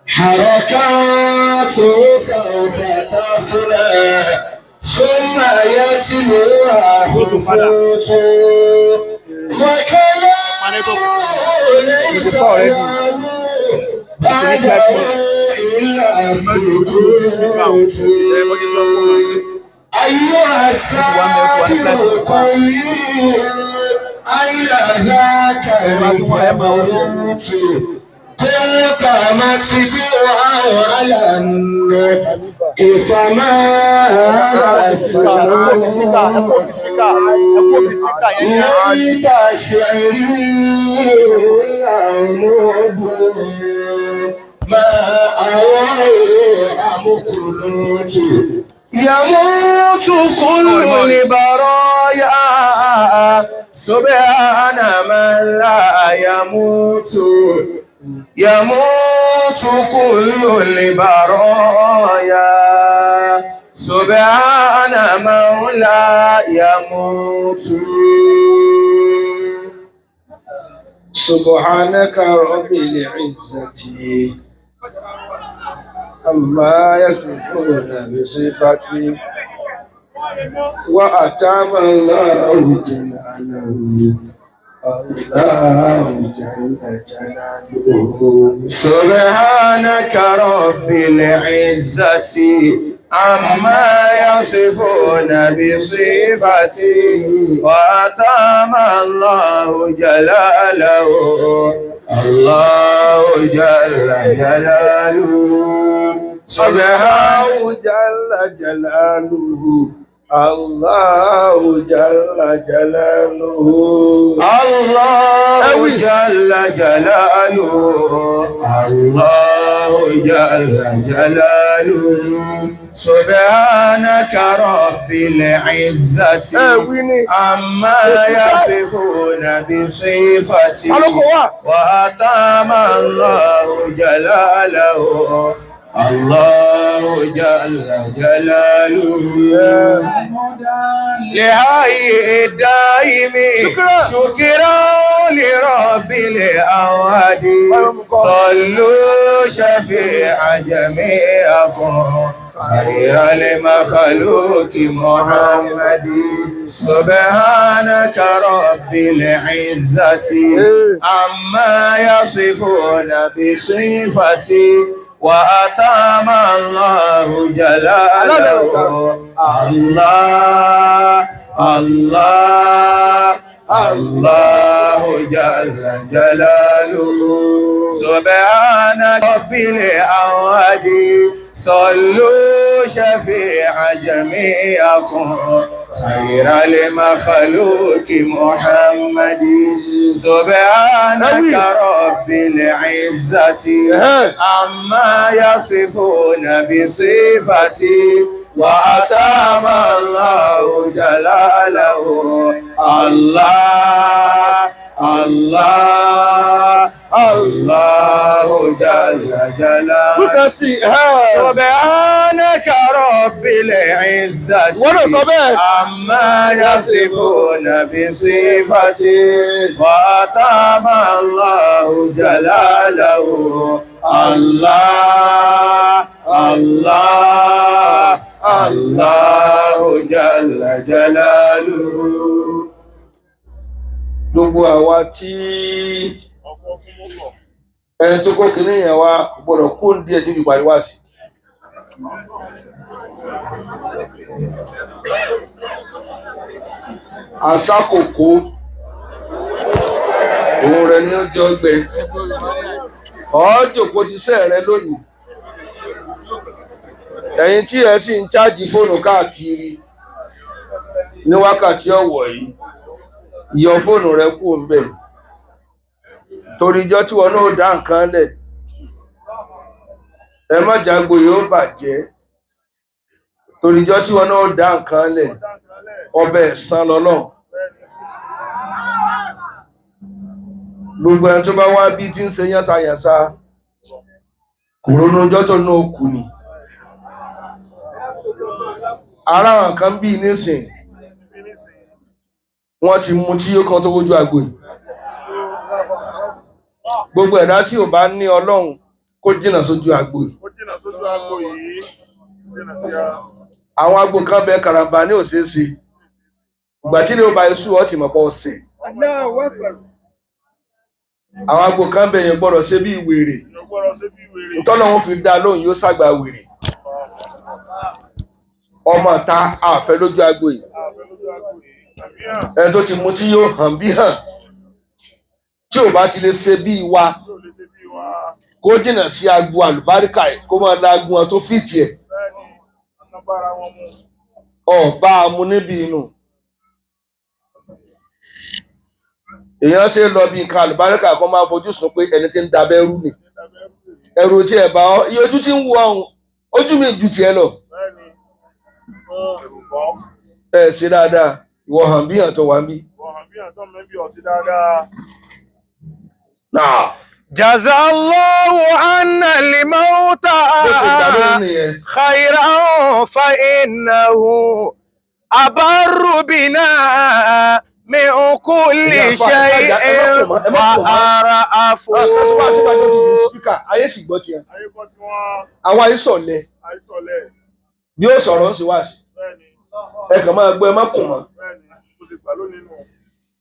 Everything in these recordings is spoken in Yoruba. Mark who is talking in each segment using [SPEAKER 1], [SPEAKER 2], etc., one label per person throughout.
[SPEAKER 1] حركات سوف تفنى ثم يتلوها خفوت وكلام ليس بعد إلا سكوت أيها الساكن الطيب أين ذاك الموت كل قامت على النت فما ليت شعري يعمد ما أوعي مقنوت يموت كل البرايا سبحان من لا يموت يموت كل البرايا سبحان من لا يموت سبحانك رب العزة عما يصفون بصفتي وأتم الله جلاله الله جل جلاله سبحانك رب العزة عما يصفون بصفتي وأتم الله جلاله الله جل جلاله سبحانه جل جلاله الله جل جلاله الله جل جلاله الله جل جلاله سبحانك رب العزة عما يصفون بصفتي وأتم الله جلاله الله جل جلاله لهاي الدائم شكرا لرب الأواد صلوا شفيع جميعكم خير المخلوق محمد سبحانك رب العزة عما يصفون بصفتي وأتم الله جلاله الله الله الله جل جلاله سبحان رب الأواد صلوا شفيع جميعكم خير المخلوق محمد سبحانك رب العزة عما يصفون بصفتي وأتم الله جلاله الله الله الله جل جلاله سبحانك رب العزة عما يصفون بصفتي وأتم الله جلاله الله الله الله جل جلاله. Gbogbo àwa tí ẹni tó kó kìíní yẹn wá gbọ́dọ̀ kó ní díẹ̀ tí fi parí wá sí. Àṣàkòkò òun rẹ̀ ní ọjọ́ ọgbẹ́ ọjọ́kò ti sẹ́ rẹ lónìí. Ẹ̀yin tí ẹ sì ń chájì fóònù káàkiri ní wákàtí ọ̀wọ̀ yìí yọ fóònù rẹ kú ńbẹ̀ torí ijọ́ tí wọn náà dá nǹkan lẹ̀ ẹ má jágbo yóò bàjẹ́ torí ijọ́ tí wọn náà dá nǹkan lẹ̀ ọbẹ̀ ẹ̀san lọ́lọ́. Gbogbo ẹni tó bá wá bí tí ń ṣe yánsayànsa kò ronú ọjọ́ tó náà kù ni. Ara nǹkan bí nísìn wọ́n ti mú tí yóò kan tó wójú àgbò yìí. gbogbo ẹ̀dá tí ò bá ní Ọlọ́run kó jìnnà sójú agbo yìí.
[SPEAKER 2] Ó jìnnà sójú agbo yìí. Jìnnà sí a.
[SPEAKER 1] Àwọn agbo kan bẹ karambà ní òṣèṣe ìgbà tí ilé ó ba iṣu ọ ti mọ̀ pọ̀ ọ̀sẹ̀. Àwọn agbo kan bẹ yẹn gbọ́dọ̀ ṣe bí wèrè ntọ́lọ́run fi dá lóhùn yóò ṣàgbà wèrè. Ọmọ ta àfẹ́ lójú agbo yìí ẹni tó ti mú tí yóò hàn bí hàn tí ò bá ti lè ṣe bí wa kó jìnnà sí agbo àlùbáríkà ẹ̀ kó máa la agbo wọn tó fìtì ẹ̀ ọba amú níbi inú èèyàn ṣe lọ bí nǹkan àlùbáríkà kan máa fojú sùn pé ẹni tí ń dabẹ́ rú ni ẹrù tí ẹ bá ọ iye ojú tí ń wo ọhún ojú mi ju tiẹ̀ lọ ẹ ṣe dáadáa ìwọ hàn bí hàn tó wà ń bí.
[SPEAKER 3] Jazallahu anna al-mauta khayran fa innahu abarru bina min kulli shay'in wa ara'afu.
[SPEAKER 1] Ayé sì gbọ́ tiẹ̀. Àwọn àìsọ̀lẹ̀ bí ó sọ̀rọ̀ ń sì wá sí. Ẹ kàn máa gbọ́ ẹ má kùn mọ́.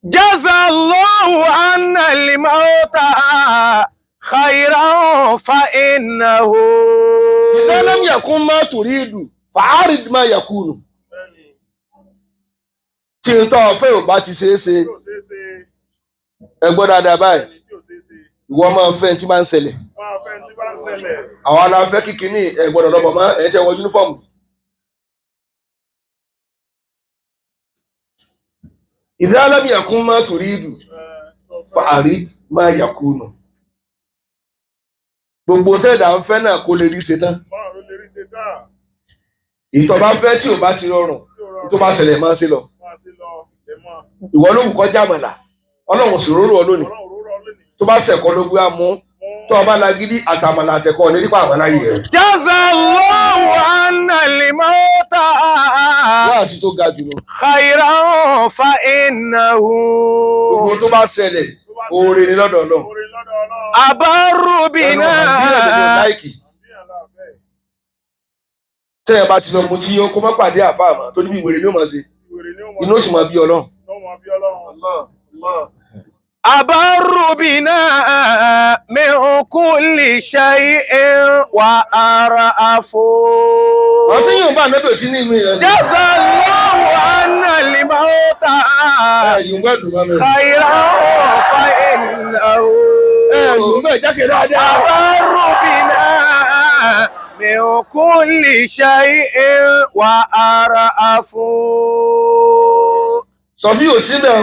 [SPEAKER 3] Jazallahu anna al-mauta khayran fa innahu.
[SPEAKER 1] Idha lam yakun ma turidu fa'arid ma yakunu. Tí n tọ́ ọ̀fẹ́ ò bá ti ṣeé ṣe ẹ gbọ́ dáadáa báyìí ìwọ máa ń fẹ́ tí bá ń ṣẹlẹ̀ àwọn aláfẹ́ kíkiní ẹ gbọ́dọ̀ lọ́bọ̀ mọ́ ẹ̀ tẹ́ wọ yúnífọ́ọ̀mù. Idha lam yakun ma turidu fa'arid ma yakunu. Gbogbo tẹ́ẹ̀dá ń fẹ́ náà kó lè rí ṣe tán. Ìtọ́ bá fẹ́ tí ò bá ti rọrùn tó bá ṣẹlẹ̀ máa ń ṣe lọ. Ìwọ ló wù kọjá àmàlà Ọlọ́run sì róró ọ lónìí tó bá ṣẹ̀kọ́ ló gbé àmú tó ọba lagídí àtàmàlà àtẹ̀kọ́ ní nípa àmàlà yìí rẹ̀.
[SPEAKER 3] Jazallahu anna al-mauta
[SPEAKER 1] wáàsí tó ga jùlọ.
[SPEAKER 3] khayran fa innahu.
[SPEAKER 1] Gbogbo tó bá ṣẹlẹ̀ oore ni lọ́dọ̀ Ọlọ́run.
[SPEAKER 3] Abarru bina.
[SPEAKER 1] Tẹ́ ẹ bá ti lọ mú tí yóò kó má pàdé àfa àmọ́ tó níbi ìwèrè ni ó máa ṣe inú ó sì máa bí Ọlọ́run.
[SPEAKER 3] Abarru bina min kulli shay'in wa ara'afu.
[SPEAKER 1] Àwọn tí yóò bá nẹ́bẹ̀ sí ní ìlú yẹn.
[SPEAKER 3] Jazallahu anna al-mauta khayran fa innahu. Abarru bina min kulli shay'in wa ara'afu.
[SPEAKER 1] Sọfí ò sí náà.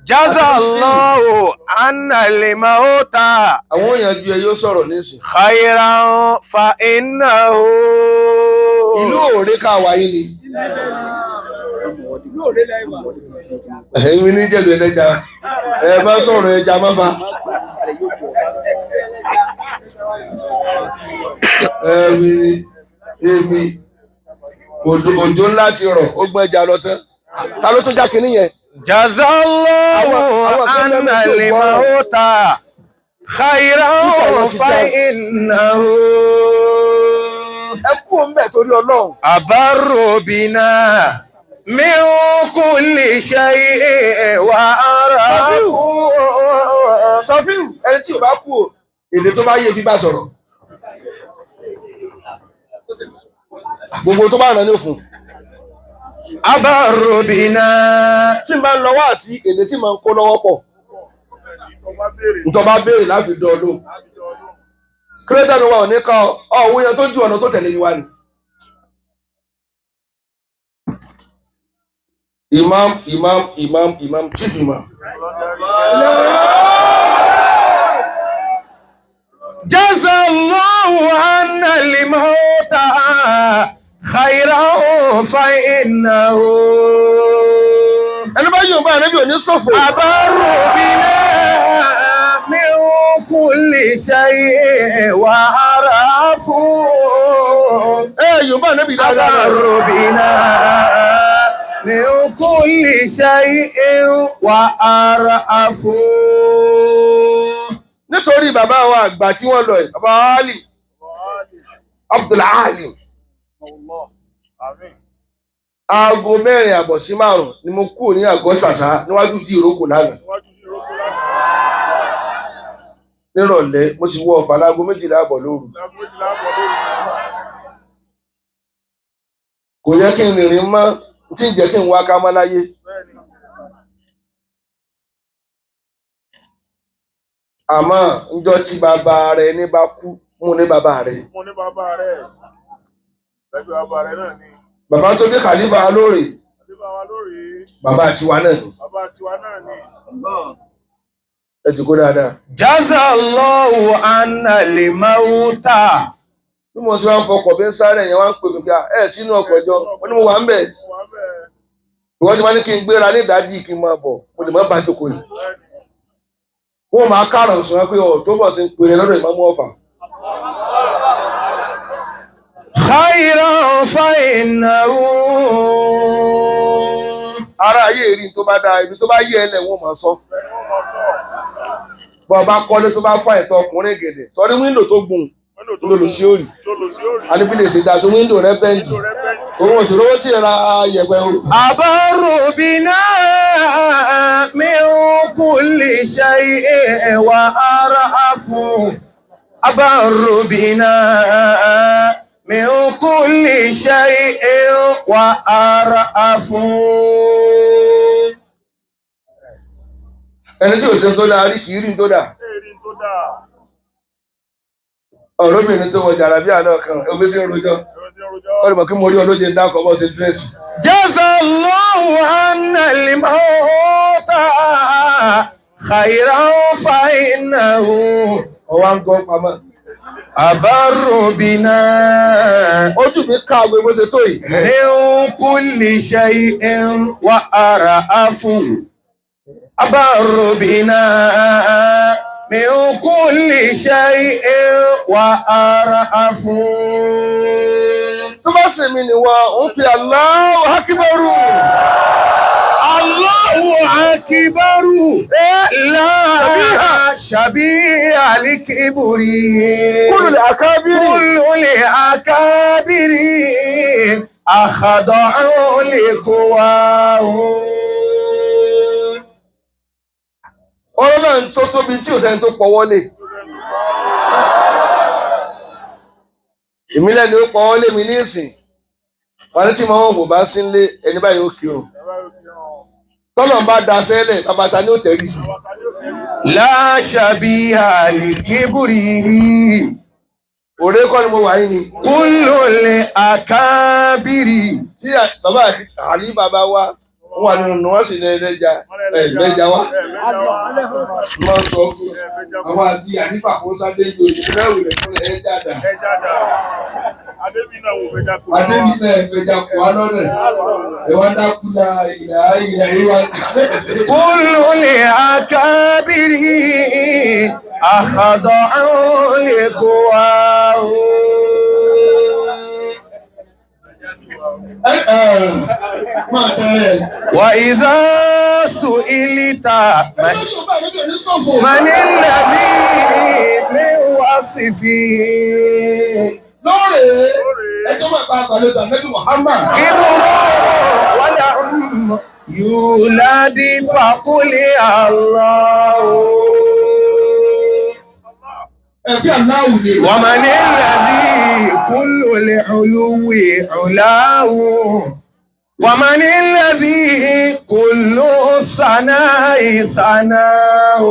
[SPEAKER 3] Jazallahu anna al-mauta.
[SPEAKER 1] Àwọn èèyàn ju ẹ yóò sọ̀rọ̀ nísìn.
[SPEAKER 3] Khayran fa innahu.
[SPEAKER 1] Ìlú òòrè ká wáyé ni. Ẹ̀yin ní jẹ̀lú ẹlẹ́ja ẹ bá sọ̀rọ̀ ẹja mọ́fà. Èmi òjò ńlá ti rọ̀ ó gbọ́n ẹja lọ tán. Ta ló tún já kinní yẹn?
[SPEAKER 3] Jazallahu anna al-mauta khayran fa innahu.
[SPEAKER 1] Ẹ kú òun bẹ̀ torí Ọlọ́run.
[SPEAKER 3] Abarru bina min kulli shay'in wa ara'afu.
[SPEAKER 1] Sọfíù ẹni tí ò bá kú o èdè tó bá yé fi bá sọ̀rọ̀. Gbogbo tó bá rán ní òfun.
[SPEAKER 3] Abarru bina.
[SPEAKER 1] Tí n bá ń lọ wá sí èdè tí màá ń kó lọ́wọ́ pọ̀. Ntọ́ bá béèrè láfi dán ọ lóhùn. Kírétà ló wà ní ká ọ̀hún yẹn tó ju ọ̀nà tó tẹ̀lé mi wá ni. Imam chief imam.
[SPEAKER 3] Jazallahu anna al-mauta khayran fa innahu.
[SPEAKER 1] Ẹni bá yóò bá ẹni bí òní sọ̀fọ̀.
[SPEAKER 3] Abarru bina min kulli shay'in wa ara'afu.
[SPEAKER 1] Yóò bá ẹni bí dáadáa.
[SPEAKER 3] Abarru bina min kulli shay'in wa ara'afu.
[SPEAKER 1] nítorí bàbá wa àgbà tí wọ́n lọ ẹ̀ bàbá Ali Abdul Alim aago 4:30 sí 5 ni mo kúrò ní àgọ́ ṣàṣà níwájú di ìrókò lánàá nírọ̀lẹ́ mo sì wọ ọ̀fà láago 12:00 lóru kò yẹ kí n rìnrìn mọ́ tí ń jẹ́ kí n wá ká mọ́ láyé àmọ́ ńjọ́ tí bàbá rẹ̀ ní bá kú mú ní bàbá rẹ̀ bàbá tó dé Khalifa Alóore bàbá tiwa náà ni ẹ jù kó dáadáa.
[SPEAKER 3] Jazallahu anna limauta.
[SPEAKER 1] bí mo ṣe wá ń fọkọ̀ bí ń sáré yẹn wá ń pè mí pé ẹ sínú ọkọ̀ ẹjọ́ wọ́n ní mo wà ń bẹ̀ ìwọ́n ti máa ní kí n gbéra ní ìdájí kí n máa bọ̀ mo lè má bá jókòó yìí wọ́n máa káràn sùn pé ọ̀ tó bọ̀ sí ń pèrè lọ́dọ̀ Ìmámù Ọ̀fà.
[SPEAKER 3] Khayran fa innahu.
[SPEAKER 1] ara ayé rí tó bá dáa ibi tó bá yẹ ẹlẹ̀ wọ́n máa sọ bọ́ ọba kọ́lé tó bá fọ́ ẹ̀tọ́ ọkùnrin gẹ̀dẹ̀ sọ ní wíńdò tó gùn lòlò sí òrì alíbí lè ṣe dáa tó wíńdò rẹ bẹ́ǹdì òun òsì rówó tí ì ra yẹ̀pẹ̀ o.
[SPEAKER 3] Abarru bina min kulli shay'in wa ar'afu. Abarru bina min kulli shay'in wa ar'afu.
[SPEAKER 1] ẹni tí ò ṣe tó dáa rí kì í rí tó dáa. ọ̀rọ̀bìnrin tó wọ jàlábíà náà kan ẹgbẹ́ sí rojọ́ wọ́n lè mọ̀ kí mo rí ọlóje ń dákọ̀ bọ́ sí dírẹ́sì.
[SPEAKER 3] Jazallahu anna limauta khayran fa innahu.
[SPEAKER 1] ọwọ́ ń gbọ́ pamọ́.
[SPEAKER 3] Abarru bina
[SPEAKER 1] ojú mi ká agbo bó ṣe tó yìí.
[SPEAKER 3] min kulli shay'in wa ar'afu. Abarru bina min kulli shay'in wa ar'afu.
[SPEAKER 1] tó bá sì mí ni wọ́n ń pe Allahu Akbaru.
[SPEAKER 3] Allahu Akbaru. La shabiha likibri.
[SPEAKER 1] Kullu akabiri.
[SPEAKER 3] Kullu akabiri. Akhada'u liqwahu.
[SPEAKER 1] ọ̀rọ̀ náà tó tóbi tí ò sẹ́ni tó pọ̀ wọlé. ìmílẹ̀ ni ó pọ̀ wọlé mi ní ìsìn wọn ní tí mo wọ́n kò bá sí nílé ẹni báyìí ó kírun. tọ́lọ̀ ń bá da sẹ́lẹ̀ babata ni ó tẹ̀rí sí.
[SPEAKER 3] La shabiha likibri.
[SPEAKER 1] òré kọ́ ni mo wà yín ni.
[SPEAKER 3] Kullu akabiri.
[SPEAKER 1] tí bàbá àlí bàbá wa wà nínú wọn sì ní ẹlẹ́ja ẹ̀ẹ́dẹ́ja wa. wọ́n sọ àwọn àti ànífà kó sáde ju ìdílé ìwòlẹ̀ fún ẹ̀ẹ́dẹ́ àdá. Adébí náà ẹ̀fẹ̀jà kò wá lọ́nà ẹ̀wọ́n dákúlà ìlà ìwà.
[SPEAKER 3] Kullu akabiri. Akhada'u liqwahu.
[SPEAKER 1] máa tẹ̀lé.
[SPEAKER 3] Wa idha su'ilta man alladhi min wasifi.
[SPEAKER 1] lóòrè ẹjọ́ máa pa àgbàlejò àmẹ́bí Muhammad.
[SPEAKER 3] Kibru wa lam yuladi faquli Allahu.
[SPEAKER 1] ẹ̀bí aláwù ni.
[SPEAKER 3] Wa man alladhi kullu al-'uluwi 'ulahu. ومن الذي كل الثناء ثناه.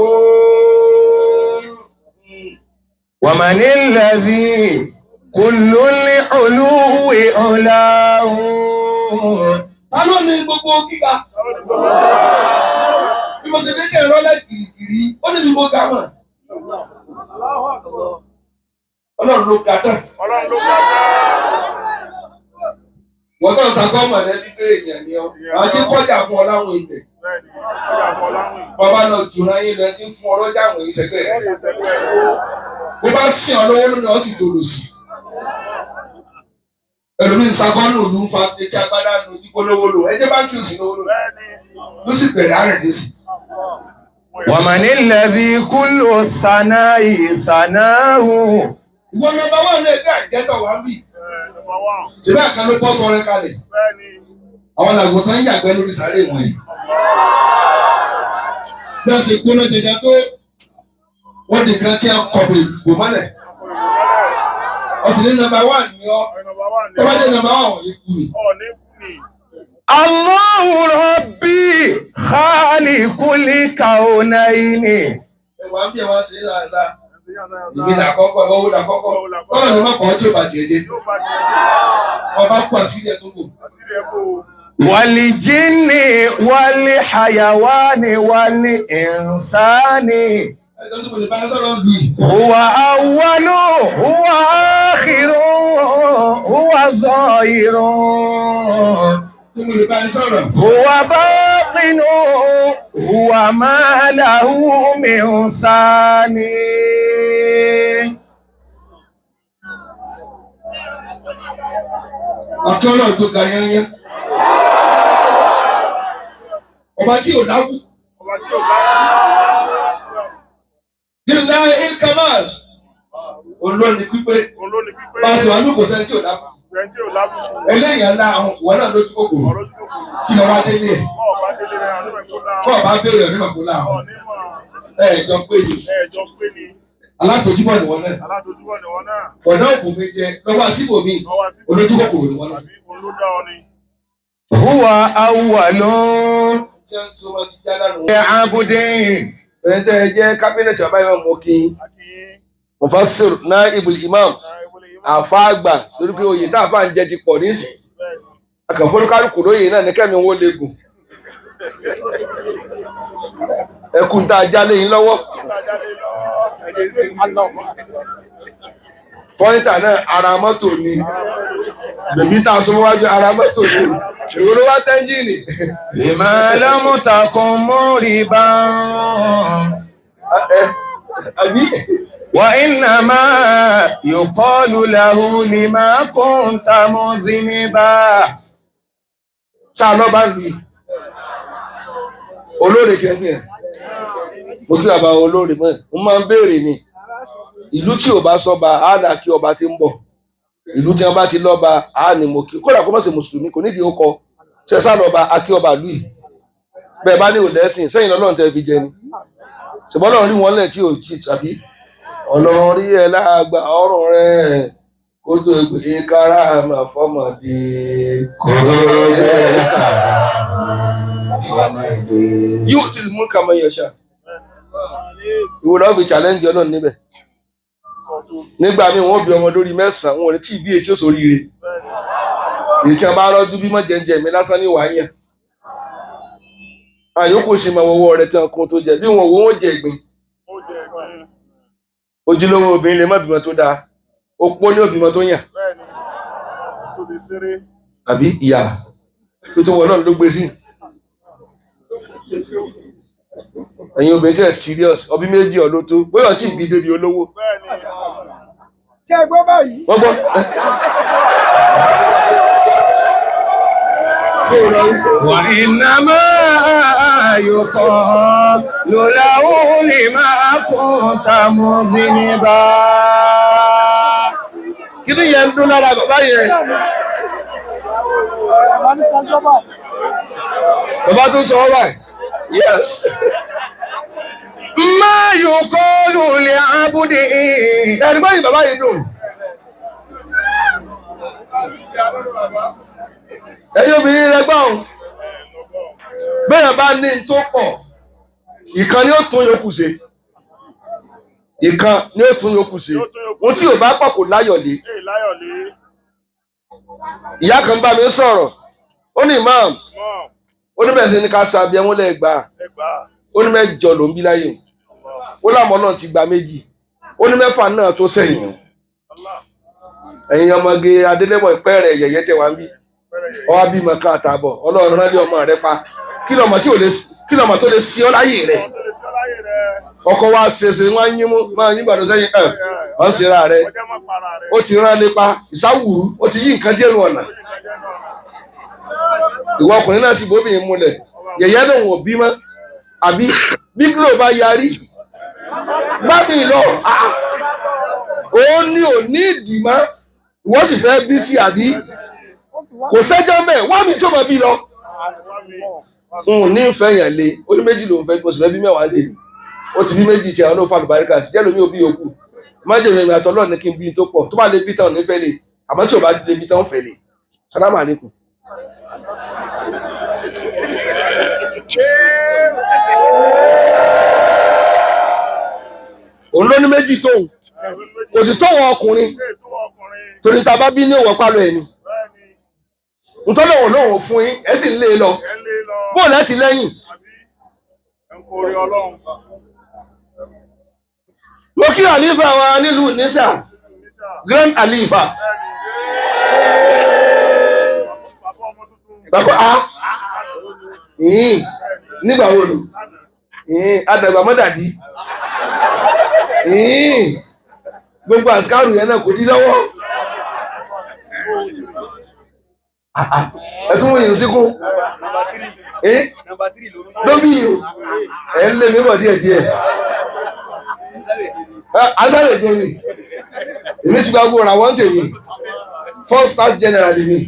[SPEAKER 3] ومن الذي كل العلو علاه.
[SPEAKER 1] ta ló ní gbogbo gíga. bí mo ṣe dé kẹ́ ẹ̀rọ lẹ́gìrìgìrì ó ní bí mo ga mọ̀. ọlọ́run ló ga tán. wọ́n náà ṣàkọ́ mọ̀lẹ́bí pé èèyàn ni ọ́ àwọn tí ń kọjá fún ọ láwọn ilẹ̀ bàbá náà jùlọ yín lẹ tí ń fún ọ lọ́jà àwọn ìṣẹ́gbẹ́ rẹ̀ bó bá sìn ọ lọ́wọ́ lónìí ọ sì dòlò sí ẹlòmíín ṣàkọ́nù ló ń fa etí agbádá nu dípò lówó lò ẹjẹ báńkì òsì lówó lò ló sì bẹ̀rẹ̀ àrẹ̀ dé sí
[SPEAKER 3] ومن الذي كل الثناء ثناه
[SPEAKER 1] ìwọ nọ́mbà wà ní ẹgbẹ́ àjẹtọ̀ wà ń bì. ṣèlú àkàn ló bọ́ sọ̀rọ̀ kalẹ̀. àwọn làgùntàn ń yàgbẹ́ lórí sàárè wọ̀nyí. bí wọ́n ṣe kóná jẹjẹ tó wọ́n nìkan tí a kọ̀wé gbò mọ́lẹ̀. ọ̀sìn ní nọ́mbà wà ní ọ́ tó bá jẹ́ nọ́mbà wà wọ̀nyí kú ni.
[SPEAKER 3] الله ربي خالق الكونين.
[SPEAKER 1] ẹ̀wà ń bí ẹ̀wà ṣe é láàṣà. ìbí làkọ́kọ́ owó làkọ́kọ́ bọ́ọ̀ ni wọ́n kọ́ tí ó bá tiẹ̀ jẹ́. ọba kú àṣírí ẹ̀ tó kù.
[SPEAKER 3] والجن والحيوان والإنسان هو أول هو آخر هو ظاهر هو باطن هو ما له من ثاني.
[SPEAKER 1] Àtọ́lọ̀ tó ga yányá. Ọba tí ò dákú. Nílá Ilkamal. Olóni pípé. Báṣọ àlùkò sẹ́ni tí ò dákú. Eléyìí ńlá àwọn ìwọ náà lójú kòkòrò. Kí lọ wá délé ẹ̀? Bọ́ọ̀ bá béèrè ọ̀nà ìmọ̀ kó láàrún. Ẹ̀ẹ̀jọ pé ni. Alátojúbọ̀ ni wọ́n náà. Ọ̀dọ́ òkú mi jẹ lọ́wọ́ àsìbò mi. Olójú kòkòrò ni wọ́n náà.
[SPEAKER 3] هو أول عبد.
[SPEAKER 1] Ẹni tẹ́ ẹ jẹ́ kábínẹ̀tì àbáyọ̀ mọ́ kí Mufassir Naibul Imam àfáàgbà lórí pé oyè tá àfáà ń jẹ ti pọ̀ nísìn. Akànfọ́nukálùkù lóyè náà ní kẹ́mi owó léegun. Ẹkùn tá a já léyìn lọ́wọ́. Pọ́ńtà náà ara mọ́tò ni. Bèbí tá a sọ wájú ara mọ́tò ni. Ìwúrò wá tẹ́ńjìnì.
[SPEAKER 3] لما لم تكن مريبا
[SPEAKER 1] Àbí?
[SPEAKER 3] وإنما يقال له لما كنت مذنبا.
[SPEAKER 1] Ṣáà lọ́ bá ń lu yìí. Olóore kẹ́mi ẹ̀. Mo kí bàbá olóore mọ́ ẹ̀. Mo máa ń béèrè ni. Ìlú tí ò bá sọ́ba, á dà kí ọba ti ń bọ̀. Ìlú tí wọ́n bá ti lọ́ba, á ní mo kí. Kódà kó má ṣe mùsùlùmí, kò nídìí ó kọ. Ṣé sá lọ́ba, á kí ọba lù yìí. Bẹ́ẹ̀ bá ní òlẹ́sìn, sẹ́yìn lọ́lọ́run tẹ́ fi jẹ ni. Ṣùgbọ́n Ọlọ́run rí wọn lẹ̀ tí ò jí tàbí. Ọlọ́run rí ẹ láàgbà ọrùn rẹ̀. Ó tó gbé káràmà fọ́mọdé. Yóò ti mú kàmọ́ yẹn ṣá. Ìwọ náà fi challenge Ọlọ́run níbẹ̀. Nígbà míì wọ́n bí ọmọ lórí 9, wọn ò ní tí ì bí etí ó sóríire. Èyí tí a bá rọ́jú bí mọ́jẹ̀ǹjẹ̀ mi lásán ní wàá yàn. Àyókù ṣe máa wọ́wọ́ rẹ̀ tí wọn kún tó jẹ bí wọn ò wọ́n jẹ ìgbín. Ojúlówó obìnrin lè má bímọ tó dáa. Opó ní òbímọ tó yàn. Àbí ìyá tó tó wọn náà ló gbé sí. Ẹ̀yin obìnrin tẹ̀ serious ọbí méjì ọ̀ ló tó bóyá tí ìbí débi olówó.
[SPEAKER 2] Ṣé ẹ gbọ́ báyìí?
[SPEAKER 1] Wọ́n gbọ́.
[SPEAKER 3] وإنما يقال له لما كنت مذنبا.
[SPEAKER 1] Kí ni yẹn ń dún lára bàbá yẹn? Bàbá tó sọ ọ́ báyìí. Yes.
[SPEAKER 3] ما يقال لعبد.
[SPEAKER 1] Ẹ̀rí báyìí bàbá yìí dùn. Ẹ̀yin obìnrin rẹ̀ gbọ́ ọ̀hún. Bẹ́ẹ̀ bá ní tó pọ̀, ìkan ni ó tún yòókù ṣe. Ìkan ni ó tún yòókù ṣe. Ohun tí ò bá pọ̀ kò láyọ̀lé. Ìyá kan bá mi sọ̀rọ̀. Ó ní imam. Ó ní bẹ́ẹ̀ sí ní ká sábẹ́ wọn lẹ́gbàá. Ó ní 8 ló ń bí láyé. Ó lámọ̀ náà ti gba 2. Ó ní 6 náà tó sẹ́yìn. Ẹ̀yin ọmọge Adélébọ̀ ìpẹ́ rẹ̀ yẹ̀yẹ́ tẹ̀ wá ń bí. Ọwá bímọ kan àtàbọ̀ Ọlọ́run rán lé ọmọ rẹ̀ pa. Kí lọmọ tó lè sí ọ láyé rẹ̀. Ọkọ wa ṣèṣe wọ́n yín mú máa yín gbàdọ̀ sẹ́yìn wọ́n ṣe ra rẹ̀. Ó ti rán lépa ìsáwùrú ó ti yí nǹkan díẹ̀ nù ọ̀nà. Ìwọ ọkùnrin náà sì bóbìnrin múlẹ̀ yẹ̀yẹ́ lòun ò bí mọ́ àbí bí glo bá yarí bá mi lọ ó ní ò ní ìdìmọ́ wọ́n sì fẹ́ bí sí àbí kò sẹ́jọ́ mẹ́ wá mi tó mọ̀ bí lọ. n ní ìfẹ́ yẹn lé ó ní méjì lòún fẹ́ mo sì fẹ́ bí mẹ́wàá tèmi ó ti bí méjì tí àwọn olóòfà àlùbáríkà sí jẹ́ lómi òbí yòókù má jẹ́ ìrìn àtọ́ lọ́ọ̀ ní kí n bí tó pọ̀ tó bá lè bí tán ní fẹ́ lè àmọ́ tí ò bá lè bí tán fẹ́ lè. Salamu alaikum. òun ló ní méjì tóun kò sì tóun ọkùnrin torí tá a bá bí ní òwò pálọ̀ ẹ̀ ni nítorí òun lòun fún yín ẹ sì ń lé e lọ bóun láti lẹ́yìn. mo kí àlífà wa nílùú nísà grand àlífà bàbá a nígbà wo lò adàgbà mọ́dàdí gbogbo àsìkárù yẹn náà kò dí lọ́wọ́ ẹ̀tún wọ́n yìí síkún lóbi yìí ẹ̀ ń lé mi bọ̀ díẹ̀díẹ̀ asálẹ̀ jẹ́ mi èmi ti gba gbogbo ra wọ́n tèmi first staff general mi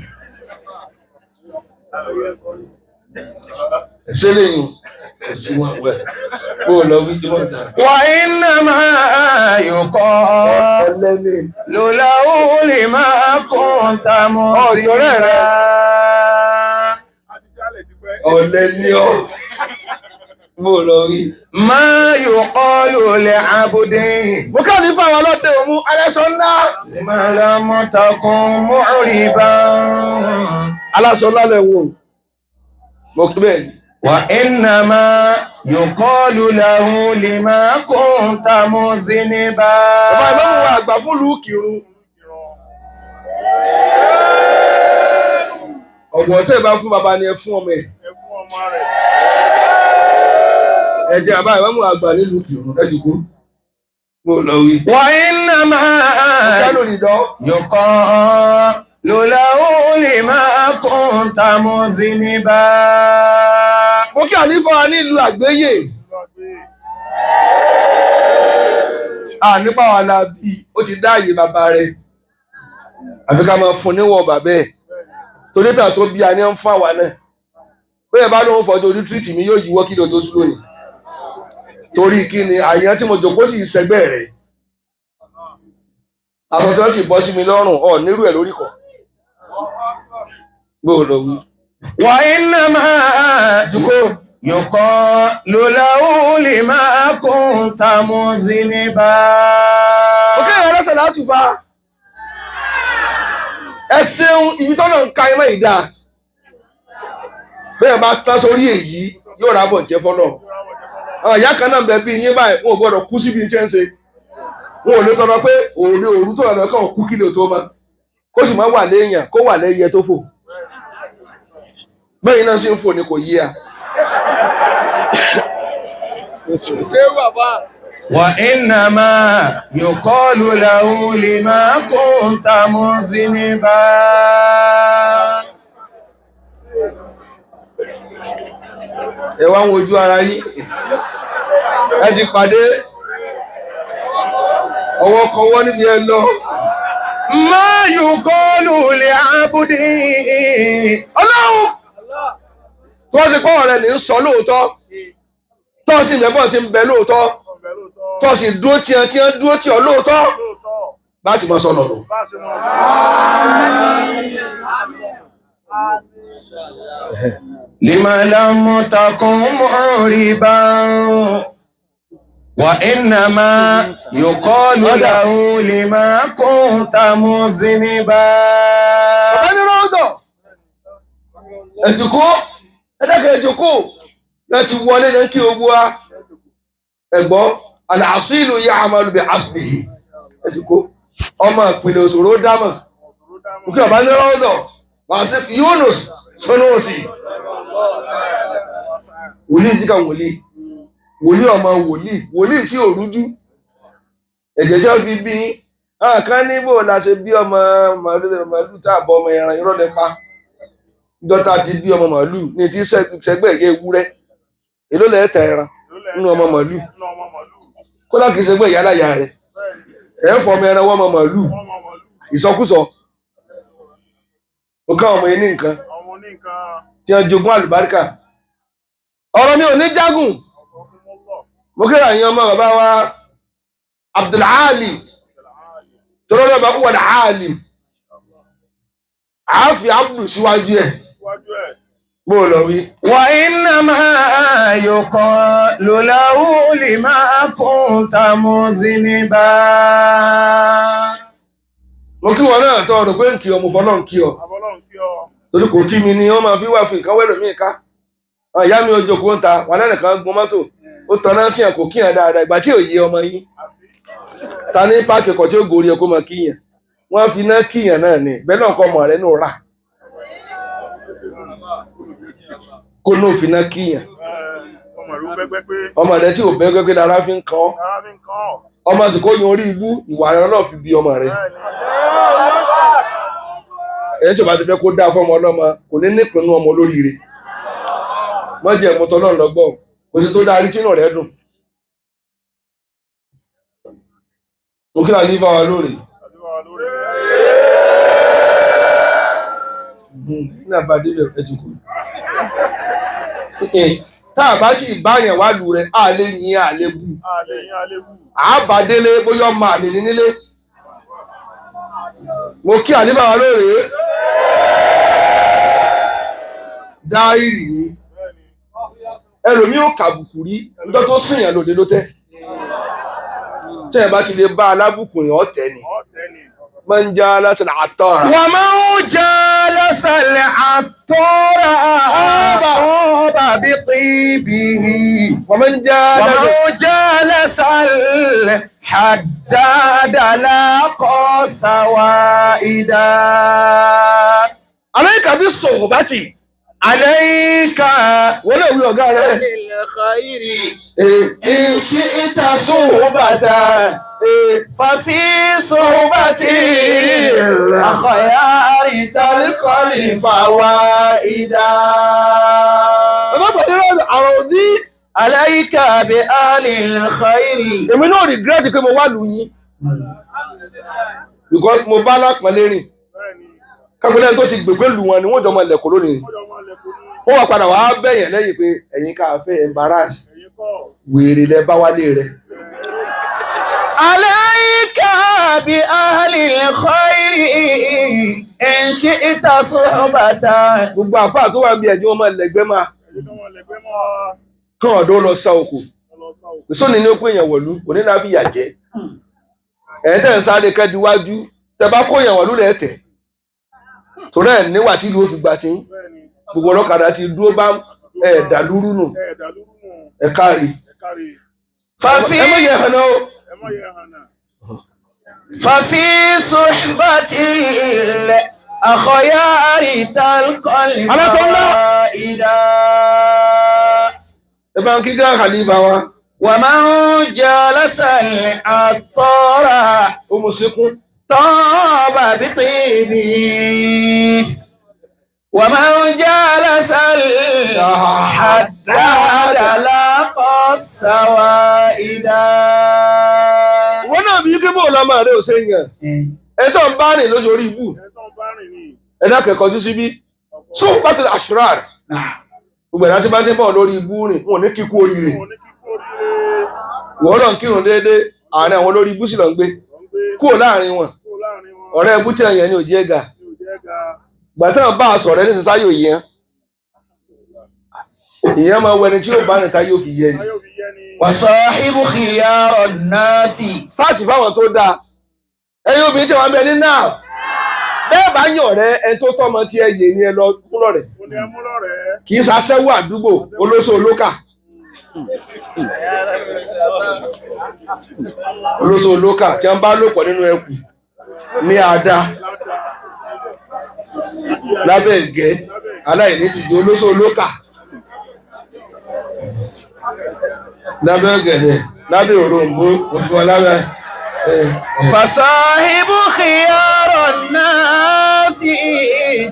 [SPEAKER 1] ṣe lẹ́yìn òsì wọn wẹ̀ kó o lọ wí jẹ́ wọ́n dà.
[SPEAKER 3] Wa innama yuqalu lahu lima kunta mudhira.
[SPEAKER 1] ọ̀lẹ́ ni ọ́ mo lọ rí.
[SPEAKER 3] Ma yuqalu li abdin.
[SPEAKER 1] mo ká ní fáwọn ọlọ́tẹ̀ òmu aláṣọ ńlá.
[SPEAKER 3] Ma lam takun mu'riban.
[SPEAKER 1] aláṣọ ńlá lẹ̀ wò mo kí bẹ́ẹ̀ ni.
[SPEAKER 3] Wa innama yuqalu lahu lima kunta mudhniba.
[SPEAKER 1] bàbá ìmọ̀mù wa àgbà fún lùú kírun. ọ̀gbọ̀n tẹ́ ẹ bá fún bàbá ni ẹ fún ọmọ ẹ̀. ẹ jẹ́ bàbá ìmọ̀mù àgbà nílùú kírun lẹ́jùkú. mo lọ wí.
[SPEAKER 3] Wa innama yuqalu lahu lima kunta mudhniba.
[SPEAKER 1] mo kí àlífà nílùú àgbéyè. nípa wà lábí ó ti dá àyè bàbá rẹ̀ àfi ká máa fún níwọ̀n bàbá ẹ̀ torí tàn tó bí a ní ń fún àwa náà bẹ́ẹ̀ bá lóun fọdún ojú tírìtì mi yóò yíwọ́ kílò tó súlò ní torí kí ni àyàn tí mo jòkó sì sẹgbẹ́ rẹ̀ àtọ̀tọ̀ sì bọ́ sí mi lọ́rùn ọ̀ nírú ẹ̀ lórí kọ̀ gbóòlò wí.
[SPEAKER 3] Wa innama yuqalu lahu lima kunta mudhniba.
[SPEAKER 1] ó kéèyàn lọ́sẹ̀ láti fa ẹ ṣeun ibi tọ́nà ń ka ẹmọ ìdá bẹ́ẹ̀ bá tán sórí èyí yóò rábọ̀ jẹ́ fọ́nà ìyá kan náà bẹ̀ bí yín báyìí wọn ò gbọ́dọ̀ kú síbi tí ń ṣe wọn ò lè tọrọ pé òru tó lọ́dọ̀ kàn kú kílò tó mọ́ kó sì máa wà léèyàn kó wà lẹ́yẹ tó fò bẹ́ẹ̀ náà sì ń fò ní kò yí à.
[SPEAKER 3] Wa innama yuqalu lahu lima kunta mudhniba.
[SPEAKER 1] ẹ wá ń wojú ara yín ẹ ti pàdé ọwọ́ kọwọ́ níbi ẹ lọ.
[SPEAKER 3] Ma yuqalu li abdin.
[SPEAKER 1] ọlọ́run tó sì pọ̀ rẹ̀ ní sọ lóòótọ́ tó sì lẹ́bọ̀ ti ń bẹ lóòótọ́ tó sì dúró tí ẹ dúró tí ọ lóòótọ́ bá ti mọ sọ̀nà lò.
[SPEAKER 3] Lima lam takun mu'riban. Wa innama yuqalu lahu lima kunta mudhniba.
[SPEAKER 1] bàbá ní rọ́ọ̀dọ̀ ẹ̀jùkú ẹ̀dẹ́kẹ̀ ẹ̀jùkú láti wọlé ní kí ogun wa ẹ̀gbọ́ al-asilu ya'malu bi aslihi ẹ̀jùkú ọmọ ìpìlẹ̀ òṣòro dámọ̀ òkè bàbá ní rọ́ọ̀dọ̀ wàásù Yunus Sunusi wòlíì díkà wòlíì ọmọ wòlíì tí ò rújú ẹ̀jẹ̀ tí wọ́n fi bí kan níbò la ṣe bí ọmọ màálù tààbọ̀ ọmọ ẹran irọ́ lẹ́pa dọ́tà ti bí ọmọ màálù ní ti sẹ́gbẹ̀ yẹ ewúrẹ́ èló lẹ́ẹ̀tẹ̀ ẹran nínú ọmọ màálù
[SPEAKER 2] nínú ọmọ màlúù.
[SPEAKER 1] kódà kìí ṣe pé ìyá láyà rẹ̀
[SPEAKER 2] Bẹ́ẹ̀ni,
[SPEAKER 1] ẹ̀ ń fọmọ ẹran wọ́n ọmọ màálù
[SPEAKER 2] ọmọ màlúù.
[SPEAKER 1] ìsọkúsọ ó ká ọmọ yẹn ní nǹkan
[SPEAKER 2] Àwọn oníkan
[SPEAKER 1] tí wọ́n jogún àlùbáríkà ọ̀rọ̀ mi ò ní jágùn
[SPEAKER 2] ọ̀pọ̀ fún mọ́lọ̀.
[SPEAKER 1] mo kíra yín ọmọ bàbá wa Abdulhali tọ́lọ́dọ̀ bá kú wọ̀dà Hali àáfi Abdul síwájú ẹ̀
[SPEAKER 2] Síwájú ẹ̀.
[SPEAKER 1] bó lọ wí.
[SPEAKER 3] وإنما يقال له لما كنت مذنبا.
[SPEAKER 1] mo kí wọn náà tọ́ ọ̀rọ̀ pé ń kí ọ mo fọ́ náà ń kí ọ
[SPEAKER 2] Àbọ̀lọ́run kí ọ.
[SPEAKER 1] torí kò kí mi ni wọ́n máa fi wá fi nǹkan wẹ́rẹ̀ mí ká àwọn ìyá mi ojú kò ń ta wọn lẹ́nu kan gbọ́n mọ́tò ó tanná sí ẹ̀ kò kíyàn dáadáa ìgbà tí ò yé ọmọ yín ta ní páàkì ẹ̀kọ́ tí ó gòrí ẹ̀ kó máa kíyàn wọ́n fi iná kíyàn náà ni bẹ́ẹ̀ náà kọ́ ọmọ rẹ̀ nù rà kó náà fi iná kíyàn
[SPEAKER 2] Ọmọ ìlú gbẹgbẹ́ pé
[SPEAKER 1] ọmọ rẹ̀ tí ò bẹ́ gbẹ́gbẹ́ dára fi ń kàn ọ́
[SPEAKER 2] ara fi ń kàn ọ́.
[SPEAKER 1] ọmọ sì kó yan orí ibú ìwà rẹ̀ náà fi bí ọmọ rẹ̀ ẹni tí o bá ti fẹ́ kó dáa fọmọ ọlọ́mọ kò ní nípinnu ọmọ olóríire wọ́n jẹ́ ìmọ̀tọ́ náà lọ́gbọ̀n kò sí tó dáa rí tínú rẹ̀ dùn. mo kí àyè fáwa lóore
[SPEAKER 2] Àdúrà lórí.
[SPEAKER 1] ní àbádé rẹ̀ fẹ́ jùkú. tá a bá sì báyàn wá lù rẹ̀ á lè yin àlébù
[SPEAKER 2] Àlẹ́ yín alébù.
[SPEAKER 1] àbádélé bóyá ọmọ àlè ní nílé. mo kí àyè fáwa lóore dáírì ni
[SPEAKER 2] Bẹ́ẹ̀ni.
[SPEAKER 1] ẹlòmíì ò kàbùkù rí nígbà tó sìn yàn lòdì ló tẹ́ tẹ́ ẹ bá ti lè bá alábùkù yàn ọ̀tẹ̀ ni
[SPEAKER 2] Ọ̀tẹ̀ ni.
[SPEAKER 1] máa ń já láti nà àtọ́ra.
[SPEAKER 3] ومن جالس العطار طاب بطيبه.
[SPEAKER 1] wọ́n máa ń já láti.
[SPEAKER 3] ومن جالس الحداد لاقى سوائدا.
[SPEAKER 1] عليك بالصحبة
[SPEAKER 3] عليك
[SPEAKER 1] wọ́n lè wí ọ̀gá rẹ̀.
[SPEAKER 3] بالخير
[SPEAKER 1] إن شئت صحبة
[SPEAKER 3] ففي صحبة الأخيار تلقى الفوائدا.
[SPEAKER 1] ọlọ́pàá ní àrùn òní.
[SPEAKER 3] عليك بأهل الخير.
[SPEAKER 1] èmi náà regret pé mo wá lù yín because mo bá lápọ̀nlé rìn
[SPEAKER 2] Bẹ́ẹ̀ni.
[SPEAKER 1] kápẹ́lẹ́ tó ti gbègbè lù wọn ni wọ́n jọ mọ ilẹ̀kùn lónìí
[SPEAKER 2] Ọjọ́ máa lẹ̀kùn ní.
[SPEAKER 1] wọ́n wá padà wàá bẹ̀yẹn lẹ́yìn pé ẹ̀yin ká fẹ́ embarrass
[SPEAKER 2] Ẹ̀yin kọ́.
[SPEAKER 1] wèrè lẹ bá wálé rẹ̀.
[SPEAKER 3] عليك بأهل الخير إن شئت صحبة.
[SPEAKER 1] gbogbo àfáà tó wà bí ẹ̀jẹ̀ wọn máa lẹ̀gbẹ́ máa
[SPEAKER 2] Ẹ̀yin tó máa lẹ̀gbẹ́ mọ́
[SPEAKER 1] kán ọ̀dọ́ lọ sá oko
[SPEAKER 2] lọ sá òkú.
[SPEAKER 1] ìsọ́ni ní ó pé èèyàn wọ̀lú onílà fi yà jẹ́ ẹ̀yin tẹ̀ ń sáré kẹ́díwájú tẹ bá kó èèyàn wọ̀lú rẹ̀ tẹ̀ torí ẹ̀ níwà tí ìlú ó fi gbà tí
[SPEAKER 2] Bẹ́ẹ̀ni.
[SPEAKER 1] gbogbo ọlọ́kadà ti dúró bá ẹ̀ẹ́dà lúrú nù
[SPEAKER 2] Ẹ̀ẹ̀dà lúrú nù.
[SPEAKER 1] ẹ̀ka rí
[SPEAKER 2] Ẹ̀kárí.
[SPEAKER 3] ففي
[SPEAKER 1] ẹ mọ̀ yẹ hàn náà o.
[SPEAKER 2] Ẹ má yẹ hàn náà.
[SPEAKER 3] ففي صحبة الأخيار تلقى الفوائدا.
[SPEAKER 1] ẹ bá ń kí gán khalifa wa
[SPEAKER 3] ومن جالس العطار
[SPEAKER 1] ó mu síkún
[SPEAKER 3] طاب بطيبه. ومن جالس الحداد لاقى السوائدا.
[SPEAKER 1] wọn náà bí kí bóòlù ọmọ rẹ ò ṣe yàn ẹ tó ń bá rìn lójú orí ibù
[SPEAKER 2] Ẹ tó ń bá rìn ní.
[SPEAKER 1] ẹ dákẹ́ kọjú síbí sún pátá àṣùràr gbogbo ẹ̀dá tí bá ti bọ̀ lórí ibù rìn wọn ò ní kíkú oríire
[SPEAKER 2] Mo ní kíkó oríire.
[SPEAKER 1] wọ́n lọ ń kírun déédéé àárín àwọn olórí ibù sì lọ ń gbé
[SPEAKER 2] Wọ́n ń gbé
[SPEAKER 1] kúrò láàrin wọn
[SPEAKER 2] kó láàrin wọn.
[SPEAKER 1] ọ̀rẹ́ ibú tí ẹ̀yàn ni ò jẹ́ ga
[SPEAKER 2] Ní òjẹ́ ga.
[SPEAKER 1] gbàtà bá a sọ̀rọ̀ ẹni sísá yóò yẹn ìyẹn máa wọ ẹni tí yóò bá nìta yóò fi yẹ ni
[SPEAKER 2] Ayọ̀ fi yẹ ni.
[SPEAKER 3] وصاحب خيار الناس.
[SPEAKER 1] sáàtì fáwọn tó dáa ẹ̀yin obìnrin tí wọ́n bẹ ní náà bẹ́ẹ̀ bá yàn rẹ ẹni tó tọ́mọ tí ẹ yè ni ẹ lọ kúrọ̀ rẹ̀
[SPEAKER 2] Mo ní ẹ mú lọ́rẹ̀ẹ́.
[SPEAKER 1] kì í ṣaṣẹ́wó àdúgbò olóṣó olókà olóṣó olókà tí wọ́n bá lòpọ̀ nínú ẹkù ní àdá lábẹ́ ẹ̀gẹ́ aláìní ti di olóṣó olókà lábẹ́ ọ̀gẹ̀dẹ̀ lábẹ́ òrombó òfin wọn lábẹ́
[SPEAKER 3] فصاحب خيار الناس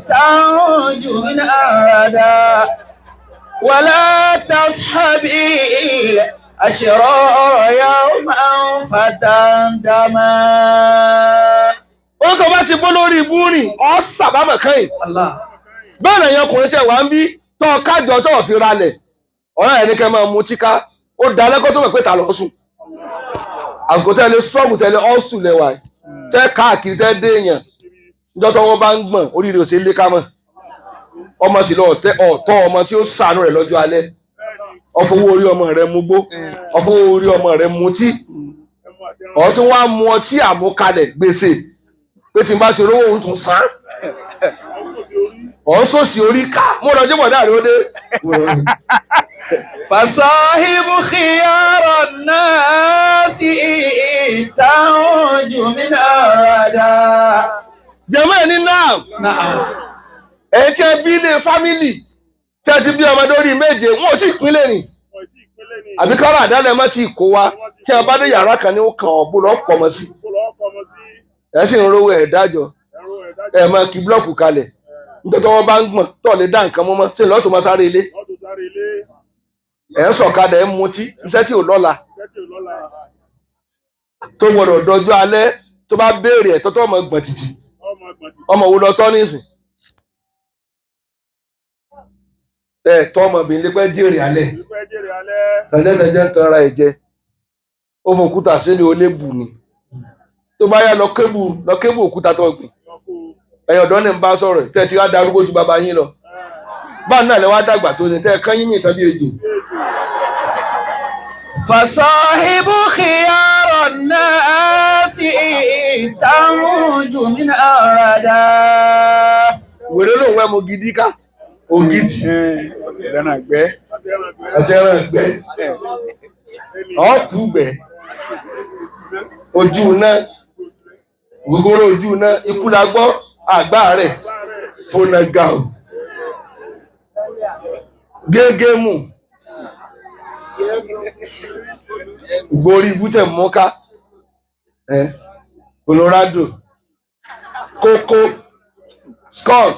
[SPEAKER 3] تنجو من الردى ولا تصحب أشرار يوما فتندما.
[SPEAKER 1] ó tó bá ti bọ́ lórí ibú rìn ọ́ sàbámọ̀ kẹ́yìn.
[SPEAKER 3] الله.
[SPEAKER 1] bẹ́ẹ̀ lẹ́yìn ọkùnrin tẹ̀ wá ń bí tó kájọ tó fi ralẹ̀ ọ̀rẹ́ ẹ̀ ní kẹ́ máa mú tíká ó da lẹ́kọ́ tó mọ̀ pé ta lọ sùn. àsìkò tẹ́lẹ̀ struggle tẹ́lẹ̀ ọ́sùn lẹ́wà tẹ́ káàkiri tẹ́ dé èèyàn níjọ́ tó wọ́n bá ń gbọ̀n oríire ò sí lé ká mọ̀ ọmọ sì lọ ọ̀tọ́ ọmọ tí ó sànú rẹ̀ lọ́jọ́ alẹ́ ọfọwọ́ orí ọmọ rẹ̀ mugbó ọfọwọ́ orí ọmọ rẹ̀ mutí ọtún wá mu ọtí àmúkalẹ̀ gbèsè pé tí n bá ti rówó òun tún san ọ̀sọ̀sì orí ká mo lọ jẹ́ bọ̀dá rẹ̀ ó dé.
[SPEAKER 3] فصاحب خيار الناس تنج من الردى.
[SPEAKER 1] jẹ́mọ́ ẹ̀ ní náà
[SPEAKER 3] نعم.
[SPEAKER 1] ẹ̀ tí ẹ bí ilé fámìlì tí ẹ ti bí ọmọdé orí méje wọn ò tí ì pínlẹ̀ ni àbí kára àdálẹ̀ má ti kó wa tí ẹ bá dé yàrá kan ní ó kàn ọ́ bó lọ́ọ́ pọ̀ mọ́ sí ẹ sì ń rówó ẹ̀ dájọ́ ẹ máa kí búlọ́ọ̀kù kalẹ̀ nítorí wọ́n bá ń gbọ̀n tó lè dá nǹkan mọ́ sí lọ́tò máa sáré ilé ẹ̀ ń sọ̀kadà ẹ̀ ń mutí iṣẹ́ tí ò lọ́la tó gbọ́dọ̀ dọjú alẹ́ tó bá béèrè ẹ̀ tọ́tọ́ ọmọ gbọ̀n títì ọmọ wo lọ tọ́ nísìn ẹ̀ tọ́ ọmọbìnrin lé pẹ́ jèrè alẹ́ tẹ̀lẹ́tẹ̀jẹ́ ń tanra ẹ̀ jẹ ó fún òkúta sílẹ̀ ó lé bù ni tó bá yá lọ kébù òkúta tó gbìn ẹ̀yìn ọ̀dọ́ ní ń bá sọ̀rọ̀ tẹ́ ti wá darúgbó ju bàbá yín lọ báà náà lè wá dàgbà tó ní tẹ́ kán yín yìí tàbí ejò.
[SPEAKER 3] فصاحب خيار الناس تنج من الردى.
[SPEAKER 1] wèrè ló ń wẹ́ mo gidi ká ògidì
[SPEAKER 2] ìdáná àgbẹ̀
[SPEAKER 1] àtẹ̀ràn ẹ̀gbẹ́ ọ̀kú gbẹ̀ ojú náà gbogbo ojú náà ikú la gbọ́ àgbá rẹ̀ fonagao gégémù gborí ibùtẹ̀ mọ́ká Colorado kókó skull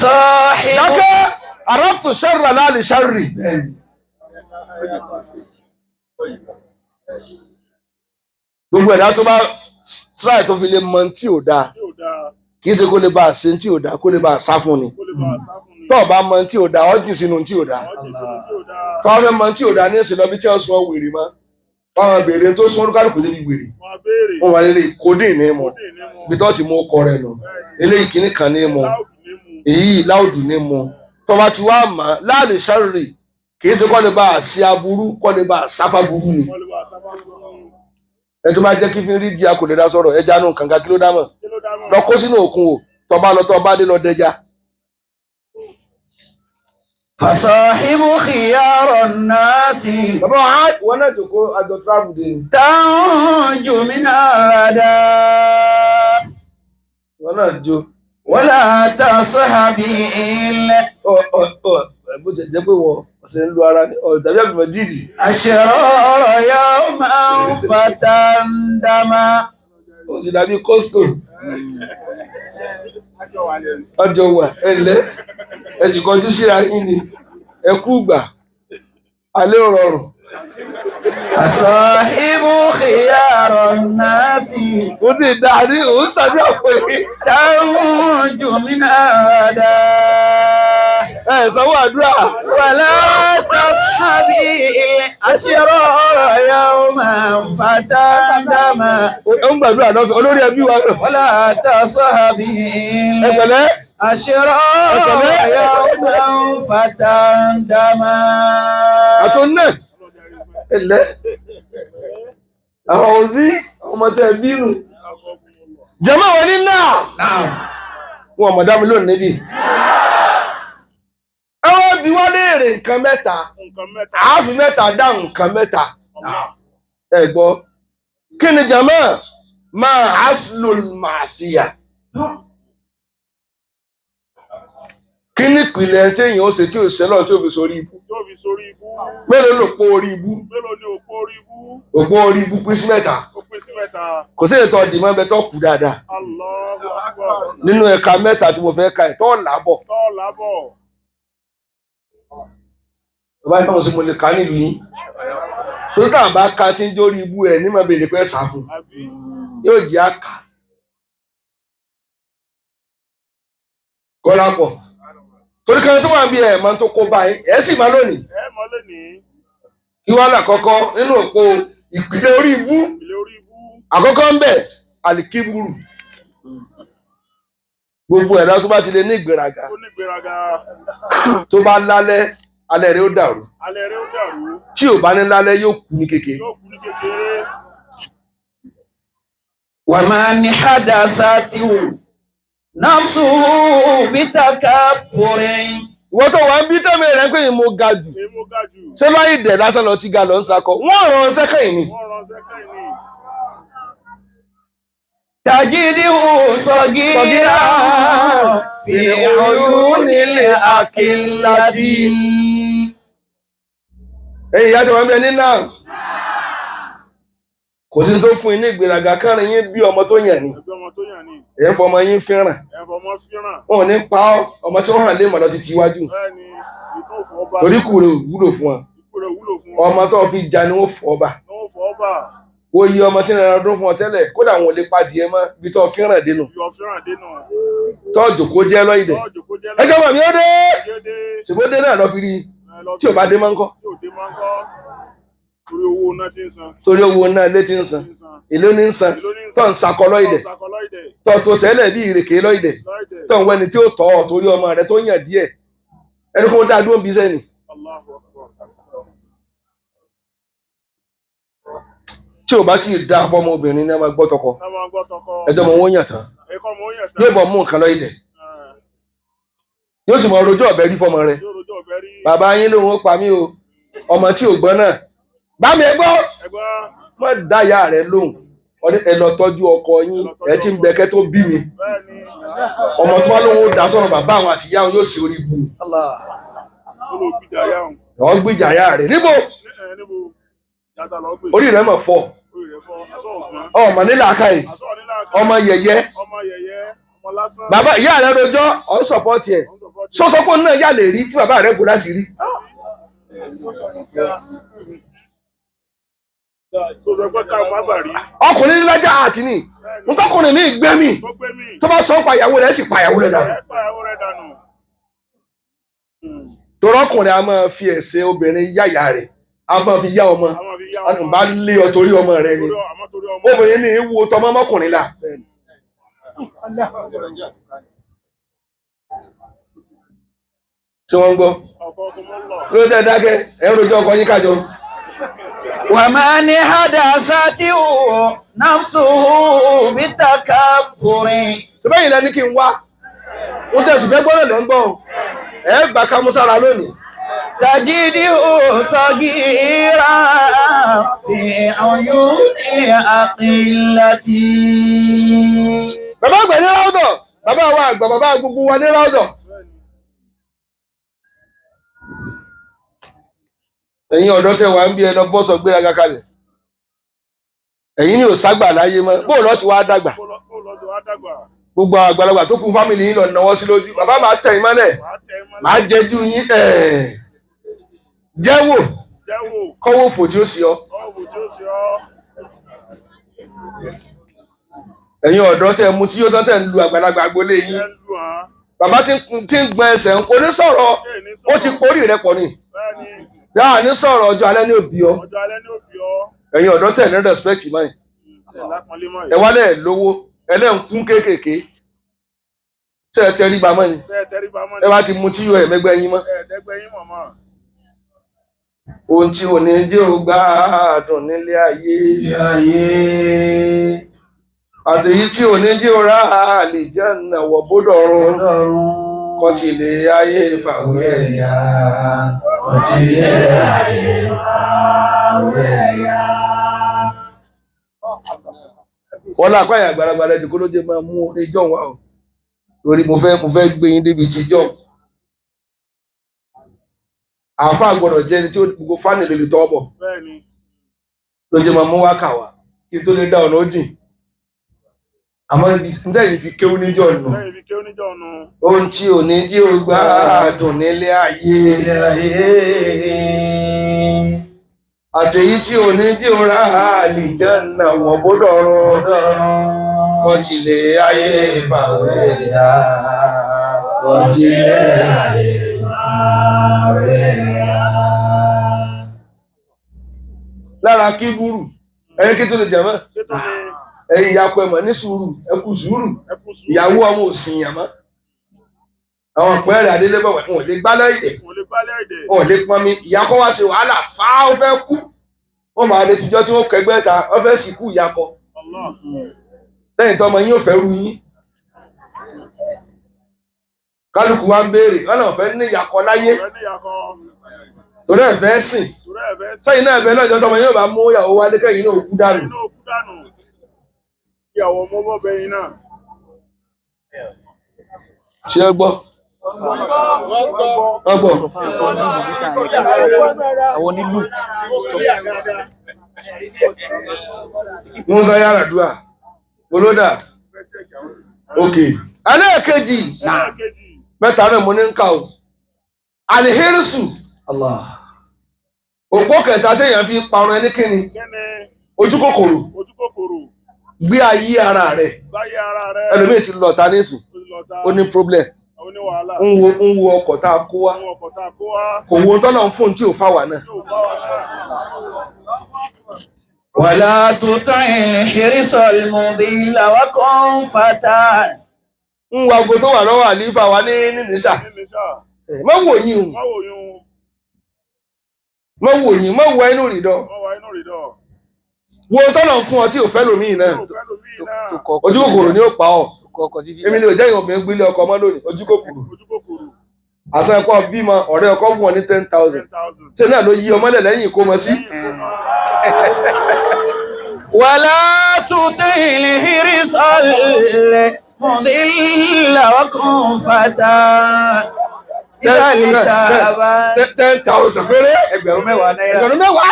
[SPEAKER 3] صاحب
[SPEAKER 1] dákẹ́ àrọ́fù ṣẹ́rà láàlì ṣẹ́rì gbogbo ẹ̀dá tó bá try tó fi lè mọ tí ò dáa kì í ṣe kó lè bá a ṣe tí ò dáa kó lè bá a sá fún ni tó o bá mọ tí ò dáa ọ́ jù sínú tí ò dáa tó o fẹ́ mọ tí ò dáa ní ìsìn lọ bí tí wọ́n sọ wèrè mọ́ báwọn béèrè tó sún olúkálùkù débi wèrè wọn wà lélẹ̀ kódé ní mu ibi tó ti mú ọkọ rẹ nù eléyìí kìíní kan ní mu èyí láòdù ní mu tó bá ti wá mọ́ láàlè ṣàrèrè kìí ṣe kọ́ lè bá a ṣe aburú kọ́ lè bá a sáfà burú ni ẹ tó bá jẹ́ kí fi rí di akọ̀lẹ̀ dá sọ̀rọ̀ ẹja nù kànga kí ló dá mọ̀ lọ kó sínú òkun o tó bá lọ tó bá dé lọ dẹja.
[SPEAKER 3] فصاحب خيار الناس
[SPEAKER 1] bàbá wa wọn náà jòkó àjọ travel dé ni
[SPEAKER 3] تنج من الردى.
[SPEAKER 1] wọn náà jó
[SPEAKER 3] ولا تصحبي
[SPEAKER 1] bó ti jẹ́ pé wọ́n ọ̀sẹ̀ ń lu ara ní ọ̀dàbí àbìmọ̀ dìrì.
[SPEAKER 3] أشرار يوما فتندما.
[SPEAKER 1] ó sì dàbí Costco ọjọ́ wà ẹ̀lẹ́ ẹ̀sìn kọjú síra yín ni ẹ̀kú gbà alẹ́ rọrùn.
[SPEAKER 3] صاحب خيار الناس
[SPEAKER 1] ó ti dà ní òun ṣàdúrà pé
[SPEAKER 3] تنج من الردى.
[SPEAKER 1] ẹ̀ sanwó àdúrà.
[SPEAKER 3] ولا تصحبي الأشرار يوما فتندما.
[SPEAKER 1] ó ń gbàdúrà lọ́fẹ̀ẹ́ olórí ẹbí wa rẹ̀.
[SPEAKER 3] ولا تصحبي
[SPEAKER 1] ẹ̀pẹ̀lẹ́
[SPEAKER 3] الأشرار يوما فتندما.
[SPEAKER 1] àtún náà ẹ̀lẹ́ àwọn òbí ọmọ tẹ bínú jẹ́mọ́ wọn ní náà wọn ọmọ dámi lónìí níbi ẹwọ́n bí wọ́n léèrè nǹkan mẹ́ta àáfin mẹ́ta dá nǹkan mẹ́ta ẹ gbọ́ kí ni jẹ́mọ́ máa aslul màsíyà kí ni ìpìlẹ̀ téèyàn ó ṣe tí ò ṣẹlọ̀ tí ò fi sórí ibú mélòó ló pọ̀ orí ibú òpó orí ibú pín sí mẹ́ta kò sí ètò ọ̀dìmọ̀ ẹbẹ tó kù dáadáa nínú ẹ̀ka mẹ́ta tí mo fẹ́ ka ẹ̀ tó làbọ̀.
[SPEAKER 2] Tọ́ lábọ̀.
[SPEAKER 1] Bàbá yìí fáwọn sí mo lè ka nílùú yín. Tó tà bá ka tí ń jórí ibú ẹ̀ ní mọ̀ bèrè pẹ́ sá fún.
[SPEAKER 2] Àbí.
[SPEAKER 1] Yóò jẹ́ àkà. Kọ́lá pọ̀. Torí kan tó wà bí ẹ̀ máa tó kó báyìí, ẹ̀ sì máa lónìí.
[SPEAKER 2] Ẹ mọ́ lónìí.
[SPEAKER 1] Kí wá lákọ́kọ́ nínú òpó ìpìlẹ̀ orí ibú.
[SPEAKER 2] Ilé orí ibú.
[SPEAKER 1] Àkọ́kọ́ ń bẹ̀ àlìkíburù. Gbogbo ẹ̀dá tó bá ti lè ní ìgbéraga
[SPEAKER 2] Ó ní gbéraga.
[SPEAKER 1] tó bá lálẹ́ alẹ́ rẹ̀ ó dàrú.
[SPEAKER 2] Alẹ́ rẹ̀ ó dàrú.
[SPEAKER 1] Tí ò bá ní lálẹ́ yóò kú ní kékeré.
[SPEAKER 2] Yóò kú ní kékeré.
[SPEAKER 3] ومن حدثته نفسه بتكبر
[SPEAKER 1] Ìwọ́n tó wà ń bí tẹ́mi rẹ̀ ń pè ní mo ga jù.
[SPEAKER 2] Èyí mo ga jù.
[SPEAKER 1] Ṣé láì dẹ̀ lásán lọ tí ga lọ ń sakọ? Wọ́n rán sẹ́kẹ̀yìn ni.
[SPEAKER 2] Wọ́n ránṣẹ́ kẹ́yìn ni.
[SPEAKER 3] تجده صغيرا في عيون الأكلة.
[SPEAKER 1] Ẹ̀yin ìyá tí wọ́n ń bẹ ní náà. Kò sí tó fún yín ní ìgbéraga kárin yín bí ọmọ tó yàn ni.
[SPEAKER 2] Ẹgbẹ́ ọmọ tó yàn ni.
[SPEAKER 1] Ẹ̀ ń fọmọ yín fẹ́ràn.
[SPEAKER 2] Ẹ̀fọ́ ọmọ fíràn.
[SPEAKER 1] Wọn ò ní pa ọ́ ọmọ tí wọ́n hàn lé mọ̀lọ́ ti tiwájú.
[SPEAKER 2] Bẹ́ẹ̀ ni ìtò fọ́ọ́bà.
[SPEAKER 1] Torí kù rẹ̀ ò wúlò fún wọn.
[SPEAKER 2] Ikú rẹ̀ wúlò fún wọn.
[SPEAKER 1] Ọmọ tó fi jà ni wọ́n fọ́ ọba.
[SPEAKER 2] Wọ́n fọ́ọ́bà.
[SPEAKER 1] Wo iye ọmọ tí ń rẹran ọdún fún ọ tẹ́lẹ̀ kódà wọn ò lè padìẹ mọ́ ibi tó fẹ́ràn dénú.
[SPEAKER 2] Yọ fíràn dénú.
[SPEAKER 1] Tó jòkó jẹ́ lọ́ìdẹ̀.
[SPEAKER 2] Tọ́jú kó jẹ́
[SPEAKER 1] Ẹjọ́ mọ̀ mi ó dé.
[SPEAKER 2] Dédé.
[SPEAKER 1] Ṣùgbọ́n dé náà lọ fi rí i. Tí ò bá dé máa ń kọ́.
[SPEAKER 2] Tí ò dé máa ń kọ́. Torí owó náà ti ń san.
[SPEAKER 1] Torí owó náà lé ti ń san. Èló ní ń san. Tó ń sakọ lọ́ìdẹ̀.
[SPEAKER 2] Sakọ lọ́ìdẹ̀.
[SPEAKER 1] Tó tó sẹ́lẹ̀ bí ìrèké lọ́ìdẹ̀.
[SPEAKER 2] Lọ́ìdẹ̀.
[SPEAKER 1] Tó ń wẹ́ni tí ó tọ́ ọ torí ọmọ rẹ tó yàn díẹ̀. Ẹni kó dá dúró ń bí sẹ́ni.
[SPEAKER 2] Allahu Akbar.
[SPEAKER 1] Tí ò bá tí ì dá fọmọ obìnrin ní ẹ máa gbọ́ tọkọ.
[SPEAKER 2] Ká máa gbọ́ tọkọ.
[SPEAKER 1] Ẹjọ́ mọ̀ wọ́n yàn tán.
[SPEAKER 2] Ẹ̀kọ́ mọ̀ ó yàn tán.
[SPEAKER 1] Yóò bọ̀ mú nǹkan lọ́ìdẹ̀. Yóò sì mọ rojọ́ ọ̀bẹ rí fọmọ rẹ.
[SPEAKER 2] Yóò rojọ́ ọ̀bẹ rí.
[SPEAKER 1] Bàbá yín lòun ó pa mí o. Ọmọ tí ò gbọ́n náà. Bá mi ẹ gbọ́.
[SPEAKER 2] Ẹgbọ́n.
[SPEAKER 1] Má dá ìyá rẹ lóhùn. Ẹ lọ tọ́jú ọkọ yín. Ẹ ti ń bẹ̀kẹ́ tó bí mi.
[SPEAKER 2] Bẹ́ẹ̀ ni.
[SPEAKER 1] Ọmọ tó wá lóhun ó dá sọ̀rọ̀ bàbá àwọn àti ìyá wọn yóò sì orí ibu.
[SPEAKER 2] Ó lọ gbìjà yá òun.
[SPEAKER 1] Wọ́n gbìjà ìyá rẹ̀. Níbo?
[SPEAKER 2] Níbo? Yàtọ̀ lọ gbé.
[SPEAKER 1] Orí rẹ̀ mọ̀ fọ́.
[SPEAKER 2] Orí rẹ̀ fọ́. Aṣọ ògùn.
[SPEAKER 1] Ọmọ nílà aka yìí.
[SPEAKER 2] Aṣọ nílá kan.
[SPEAKER 1] Ọmọ yẹ̀yẹ́.
[SPEAKER 2] Ọmọ yẹ̀yẹ́. Ọmọ lásán.
[SPEAKER 1] Bàbá ìyá rẹ̀ rojọ́ ọ̀n sọ̀pọ̀tì ẹ̀. Sọ́sọ́pọ̀ náà yà lè rí tí bàbá rẹ̀ kò láti rí.
[SPEAKER 2] Tó sọ pé ká má bà rí.
[SPEAKER 1] Ọkùnrin ní lájà àti ní. Ntọ́kùnrin ní ìgbẹ́mì.
[SPEAKER 2] Tó gbé mi.
[SPEAKER 1] Tó bá sọ pa ìyàwó rẹ̀ sì pa ìyàwó rẹ̀ dànù.
[SPEAKER 2] Ẹ pa ìyàwó rẹ̀ dànù.
[SPEAKER 1] Torọ́kùnrin a máa fi ẹ̀sẹ̀ obìnrin yá ìyá rẹ̀. A máa fi yá ọmọ.
[SPEAKER 2] Àwọn fi yá
[SPEAKER 1] A
[SPEAKER 2] ọmọ.
[SPEAKER 1] bá lé ọ torí ọmọ rẹ ni.
[SPEAKER 2] Àmọ́ torí ọmọ.
[SPEAKER 1] Obìnrin ní ìwú tọmọ mọ́kùnrin la. Ṣé wọ́n ń gbọ́?
[SPEAKER 2] Ọkọ̀ ọkọ̀ mọ́ lọ.
[SPEAKER 1] Ló tẹ́ dákẹ́ ẹ̀ ń rojọ́ ọkọ yín kájọ.
[SPEAKER 3] ومن حدثته نفسه بتكبر.
[SPEAKER 1] Ṣé ilẹ̀ ní kí n wá? Mo tẹ̀sí fẹ́ gbọ́dọ̀ lọ ń gbọ́. Ẹ gbà ká mú sára lónìí.
[SPEAKER 3] تجده صغيرا في عيون الأقلة.
[SPEAKER 1] Bàbá àgbà ní ráúdọ̀. Bàbá wa àgbà bàbá gbogbo wa ní ráúdọ̀. Ẹ̀yin ọ̀dọ́ tẹ wà ń bí ẹnà bọ́sọ̀ gbéraga kalẹ̀. Ẹ̀yin ni ò ságbà láyé mọ́. Bó lọ́ ti wá dàgbà.
[SPEAKER 2] Kó lọ sí wá dàgbà.
[SPEAKER 1] Gbogbo àgbàlagbà tó kún fámìlì yín lọ náwó sí lójú. Bàbá máa tẹ̀ yín mọ́lẹ̀.
[SPEAKER 2] Wàá tẹ ẹ mọ́lẹ̀.
[SPEAKER 1] Máa jẹjú yín. Jẹ́wò
[SPEAKER 2] Jẹ́wò.
[SPEAKER 1] kọ́wọ́ fò tí ó sì ọ́.
[SPEAKER 2] Ọ̀wù tí ó ṣe ọ́.
[SPEAKER 1] Ẹ̀yin ọ̀dọ́ tẹ mu tí yóò tán tẹ̀ ń lu àgbàlagbà agbolé yín.
[SPEAKER 2] Ẹ lù hàn.
[SPEAKER 1] Bàbá tí ń gbọ́n ẹsẹ̀ ń kò ní sọ̀rọ̀. Ó ti porí rẹ̀ pọ̀ ni.
[SPEAKER 2] Bẹ́ẹ̀ni.
[SPEAKER 1] Yáà ní sọ̀rọ̀ ọjọ́ alẹ́ ní òbí ọ.
[SPEAKER 2] Ọjọ́ alẹ́ ní òbí ọ.
[SPEAKER 1] Ẹ̀yin ọ̀dọ́ tẹ̀ ní respect mọ́ ẹ̀.
[SPEAKER 2] Ẹ lápọ̀nlé mọ́
[SPEAKER 1] Ẹ wálẹ̀ lówó ẹlẹ́ǹkún kéékèèké. Ṣé ẹ tẹrí ba mọ́ ni?
[SPEAKER 2] Ṣé ẹ tẹríba mọ́
[SPEAKER 1] Ẹ bá ti mu tí yóò ẹ̀mẹ́gbẹ́ yín mọ́.
[SPEAKER 2] ẹ̀ẹ́dẹ́gbẹ́ yín mọ̀mọ́.
[SPEAKER 1] Ohun tí ò ní jẹ́ ò gbádùn nílé ayé. Àtèyí tí ò ní jẹ́ ò rà àlìjánnà wọ̀ bódọ̀run. Kọ́tìlẹ̀ ayé ìfàwé ẹ̀yà.
[SPEAKER 3] Kọ́tìlẹ̀ ayé ìfàwé ẹ̀yà.
[SPEAKER 1] Wọ́n lápá ìyá àgbàlagbà rẹ̀ jòkó ló jẹ́ máa mú orin jọ̀ wá o. Torí mo fẹ́ gbé yín débi ti jọ̀. Àáfàá gbọ́dọ̀ jẹ́ ẹni tí ó gbogbo fáànì lè tọ́ bọ̀.
[SPEAKER 2] Bẹ́ẹ̀ni.
[SPEAKER 1] Ló jẹ́ máa mú wákà wá kí n tó lè dá ọ̀nà ó jìn. àmọ́ ibi tẹ́yìn fi kéwú níjọ́ nù
[SPEAKER 2] lẹ́yìn fi ké oníjọ́ ọ̀nà
[SPEAKER 1] ohun tí ò ní jí ó gbádùn nílé ayé àtèyí tí ò ní jí ó ra àlìjánnà wọ̀ bọ́dọ̀ rọrùn kọtílẹ̀ ayé fàwé ya kọtílẹ̀ ayé fàwé ya. Lára kí gúrù ẹni kí tó lè jẹ̀mọ́
[SPEAKER 2] kétó ni
[SPEAKER 1] ẹ̀yin ìyàpọ̀ ẹ̀mọ̀ ní sùúrù ẹkù sùúrù
[SPEAKER 2] ẹkú sùúrù
[SPEAKER 1] ìyàwó ọmọ òsìn yàmọ́ àwọn pẹ́ẹ́rẹ́ adélébọ̀ wọn ò lè gbálẹ̀ èdè
[SPEAKER 2] wọn lè gbálẹ̀ èdè
[SPEAKER 1] wọn ò lè pọnmi ìyàkọ́ wá ṣe wàhálà fá ó fẹ́ kú wọn máa lè tijọ́ tí wọ́n kẹgbẹ́ ta wọ́n fẹ́ sìnkú ìyàkọ́
[SPEAKER 2] Allah
[SPEAKER 1] lẹ́yìn tó ọmọ yín ò fẹ́ ru yín kálukú wa ń béèrè wọn náà fẹ́ ní ìyàkọ́ láyé
[SPEAKER 2] ọ̀rẹ́ níyàkọ́
[SPEAKER 1] torí ẹ̀ fẹ́ sìn
[SPEAKER 2] torí ẹ̀fẹ́
[SPEAKER 1] sẹ́yìn náà bẹ́ẹ̀ náà jọ́ tọmọ yín ò bá mú ìyàwó wálé kẹ́yìn náà kú dànù
[SPEAKER 2] inú òkú dànù ìyàwó ọmọ bọ́bẹ̀yìn náà
[SPEAKER 1] ṣé ẹ gbọ́ wọ́n gbọ́
[SPEAKER 3] àwọn onílù
[SPEAKER 1] musa yàrá dùà olódà òkè ẹlẹ́ẹ̀kejì
[SPEAKER 2] lẹ́ẹ̀kejì
[SPEAKER 1] mẹ́ta náà mo ní ń kà ó alihirisu
[SPEAKER 3] Allah
[SPEAKER 1] òpó kẹta téèyàn fi parun ẹni kíni
[SPEAKER 2] kẹ́ni
[SPEAKER 1] ojú kòkòrò
[SPEAKER 2] ojú kòkòrò
[SPEAKER 1] gbé ayé ara rẹ̀
[SPEAKER 2] báyé ara rẹ̀
[SPEAKER 1] ẹlòmíì ti lọ ta nísìn
[SPEAKER 2] lọ́ta
[SPEAKER 1] ó ní problem
[SPEAKER 2] oníwàhálà
[SPEAKER 1] ń wo ọkọ̀ tá a kó wá
[SPEAKER 2] àwọn ọkọ̀ tá a kó wá
[SPEAKER 1] kò wo tọ́lọ̀ ń fóun tí ò fáwa náà
[SPEAKER 2] yóò bá wa náà
[SPEAKER 3] wàlá tutain hirisol mudila wa kun fatan
[SPEAKER 1] ń wo ago tó wà lọ́wọ́ àlífà wa ní nìnísà
[SPEAKER 2] nínú sáà
[SPEAKER 1] má wò yín o
[SPEAKER 2] má wò yún
[SPEAKER 1] má wò yín má wọ inú rìndọ̀
[SPEAKER 2] wọ́n wá inú rìdọ̀
[SPEAKER 1] wo tọ́lọ̀ ń fún ọ tí ò fẹ́ lòmíì náà
[SPEAKER 2] yóò fẹ́ lómi náà
[SPEAKER 1] ojú kòkòrò ni ó pa ọ
[SPEAKER 3] kọkọ sí
[SPEAKER 1] èmi ni ò jẹ́ ìwọ̀n obìnrin gbélé ọkọ mọ́ lónìí ojú kòkòrò
[SPEAKER 2] ojú kòkòrò
[SPEAKER 1] àṣà ẹ̀kọ́ bímọ ọ̀rẹ́ ọkọ fún ọ ní 10,000
[SPEAKER 2] 10,000
[SPEAKER 1] ṣé náà ló yí ọmọlẹ̀ lẹ́yìn kó mọ sí.
[SPEAKER 3] wàlá tutain hirisol mudila wa kun fatan ìdálítà bá
[SPEAKER 1] 10,000 péré
[SPEAKER 3] ẹgbẹ̀rún mẹ́wàá náírà
[SPEAKER 1] ẹgbẹ̀rún mẹ́wàá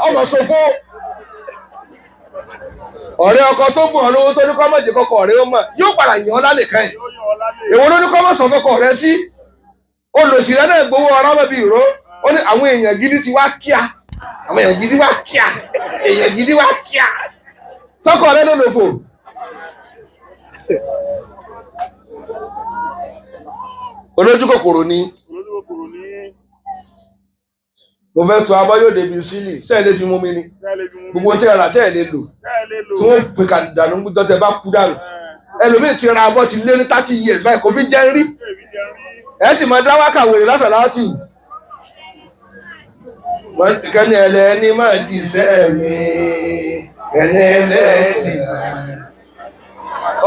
[SPEAKER 1] ọmọ sọ fún ọ̀rẹ́ ọkọ tó gbọ́n lówó tó ní kọ́ mọ̀jì kọkọ ọ̀rẹ́ ó mọ̀ yóò padà yàn ọ́ lálẹ́ kan yìí
[SPEAKER 2] yóò yọ ọ lálẹ́
[SPEAKER 1] èwo ló ní kọ́ mọ̀ sọ fọkọ rẹ sí olùsí rẹ náà gbowó ọ̀rọ̀ mọ̀ bí ìró ó ní àwọn èèyàn gidi ti wá kíá àwọn èèyàn gidi wá kíá èèyàn gidi wá kíá sọkọ rẹ ló lò fò. olójú kòkòrò ni
[SPEAKER 2] olójú kòkòrò ní
[SPEAKER 1] mo fẹ́ tó abáyọ̀dé bíi sílì tẹ́ẹ̀ lè fi mú mi ni
[SPEAKER 2] tẹ́lẹ̀ bí wọ́n
[SPEAKER 1] gbogbo tí ẹ rà tẹ́ẹ̀ lè lò
[SPEAKER 2] tẹ́lẹ̀ lò
[SPEAKER 1] tí wọ́n pè ká dànù gbọ́dọ̀ tẹ bá kú dànù ẹlòmíì ti ra abọ́ ti lé ní 30 years báyìí kò fi jẹ́ rí
[SPEAKER 2] èmi jẹ́ rí
[SPEAKER 1] ẹ sì máa dá wákà wèrè lásán láti wọ́n ti kẹ́ni ẹlẹ́ni máa di iṣẹ́ mi ẹni ẹlẹ́ni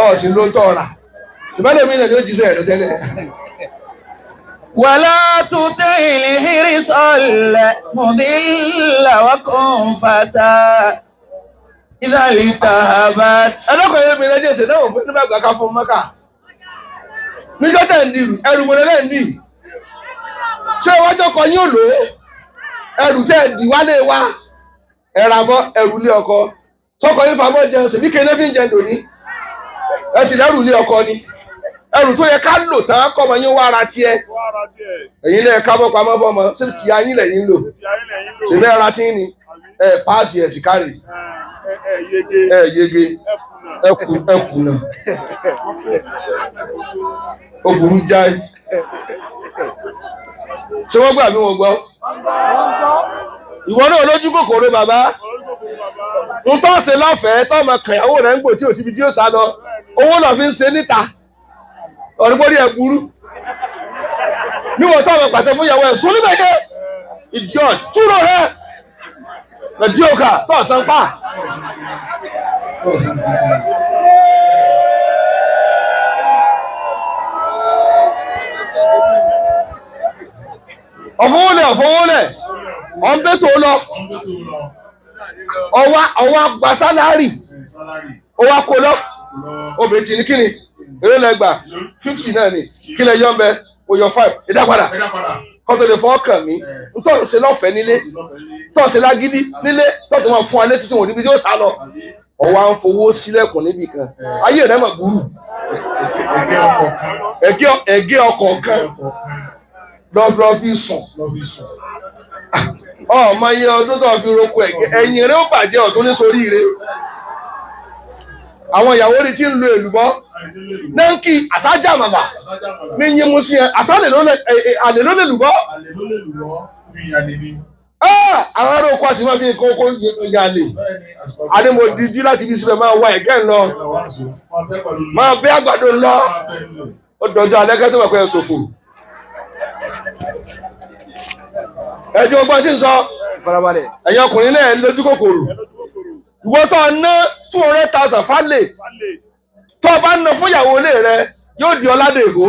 [SPEAKER 1] ọ̀sìn ló tọ̀ra ìbálẹ̀ mi náà ni ó jíṣẹ́ rẹ̀ tẹ́lẹ̀
[SPEAKER 3] wàlá tutain hirisol mudila wa kun fatan ìdálítà bá
[SPEAKER 1] ẹlọ́kọ̀ yẹn mi lẹ́jẹ̀ ṣe náà òfin nígbà gbàgbà fún mọ́kà níjọ́ tẹ̀ ń dirù ẹrù wọlé lẹ́yìn dì ṣé iwájú ọkọ̀ yín ò lò ó ẹrù tẹ̀ dì wálé wa ẹ̀rà bọ́ ẹrù lé ọkọ tọkọ yín fàbọ̀ jẹun ṣèbí kéde fi ń jẹun dòní ẹ sì lẹ́rù lé ọkọ ni ẹrù tó yẹ ká lò tán kọ́ ọmọ yín wá ara tiẹ̀
[SPEAKER 2] wọ́n ara tiẹ̀
[SPEAKER 1] ẹ̀yin náà ká bọ́ pamọ́ fọmọ ṣé ti ayín lẹ́yìn lò
[SPEAKER 2] ti ayé lẹ́yìn lò
[SPEAKER 1] ṣèbí ẹra tí ń ni ẹ páàsì ẹ̀ sì kárì
[SPEAKER 2] yege
[SPEAKER 1] ẹ yege
[SPEAKER 2] ẹkùnà
[SPEAKER 1] ẹkùnà ó burú jáì ṣé wọ́n gbà mí wọ́n gbọ́ ìwọ náà lójú kòkòrò bàbá
[SPEAKER 2] olójú kòkòrò bàbá
[SPEAKER 1] ń tọ́ ṣe lọ́fẹ̀ẹ́ tọ́ ọmọ kàyàwó rẹ̀ ń gbò tí ò síbi tí ó sá lọ owó lọ fi ń ṣe níta ọ̀rẹ́gbọ́dí ẹ̀ burú níwọ̀n tọ́ ọmọ pàṣẹ fún ìyàwó ẹ̀ sún níbẹ̀yẹ idiot túrò rẹ̀ nàìjíríà tọ́ ọ̀sán pa. ọ̀fọwọ́lẹ̀ ọ̀nbẹ́ tó lọ ọwọ́ gba sálárì ọwọ́ kó lọ obìnrin tí ní kíni èrè lẹ́gbà 50 náà ni kí lẹ yọ ọbẹ̀ o yọ 5 ìdápadà kọ́tọ̀ lè fọ́ kàn mí ntọ́ ṣe lọ́fẹ̀ẹ́ nílé tọ́ ṣe lágídí nílé tọ́ tó máa fún wa létí tí wọ́n níbi tí ó sá lọ ọwọ́ à ń fowó sílẹ̀kùn níbì kan ayé rẹ̀ mọ̀ burú ẹ̀gẹ́ ọkọ̀ kan lọ́ọ́ fi sùn ọmọ iye ọdún tó fi roko ẹ̀gẹ́ ẹ̀yìn rẹ̀ ó bàjẹ́ ọ̀tún ní sórí rẹ̀ àwọn ìyàwó rí tí ń lo èlùbọ́ náà ń kí àsájà màmá ní yín mú sí ẹ àsálè ló lè lùbọ́ àwọn ará oko àti máa fi kókó yàlè àní mo díjú láti bí síbẹ̀ máa wá ẹ̀gẹ́ lọ máa bẹ́ àgbàdo lọ ó dọjọ́ alẹ́kẹ́ tó wà pẹ́ ṣòfò ẹjọ́ ọgbọ́n tí ń sọ ẹ̀yin ọkùnrin náà lójú kòkòrò ìwọ tó ná 200,000 fálè tó bá ná fún ìyàwó ilé rẹ yóò di ọládé ègó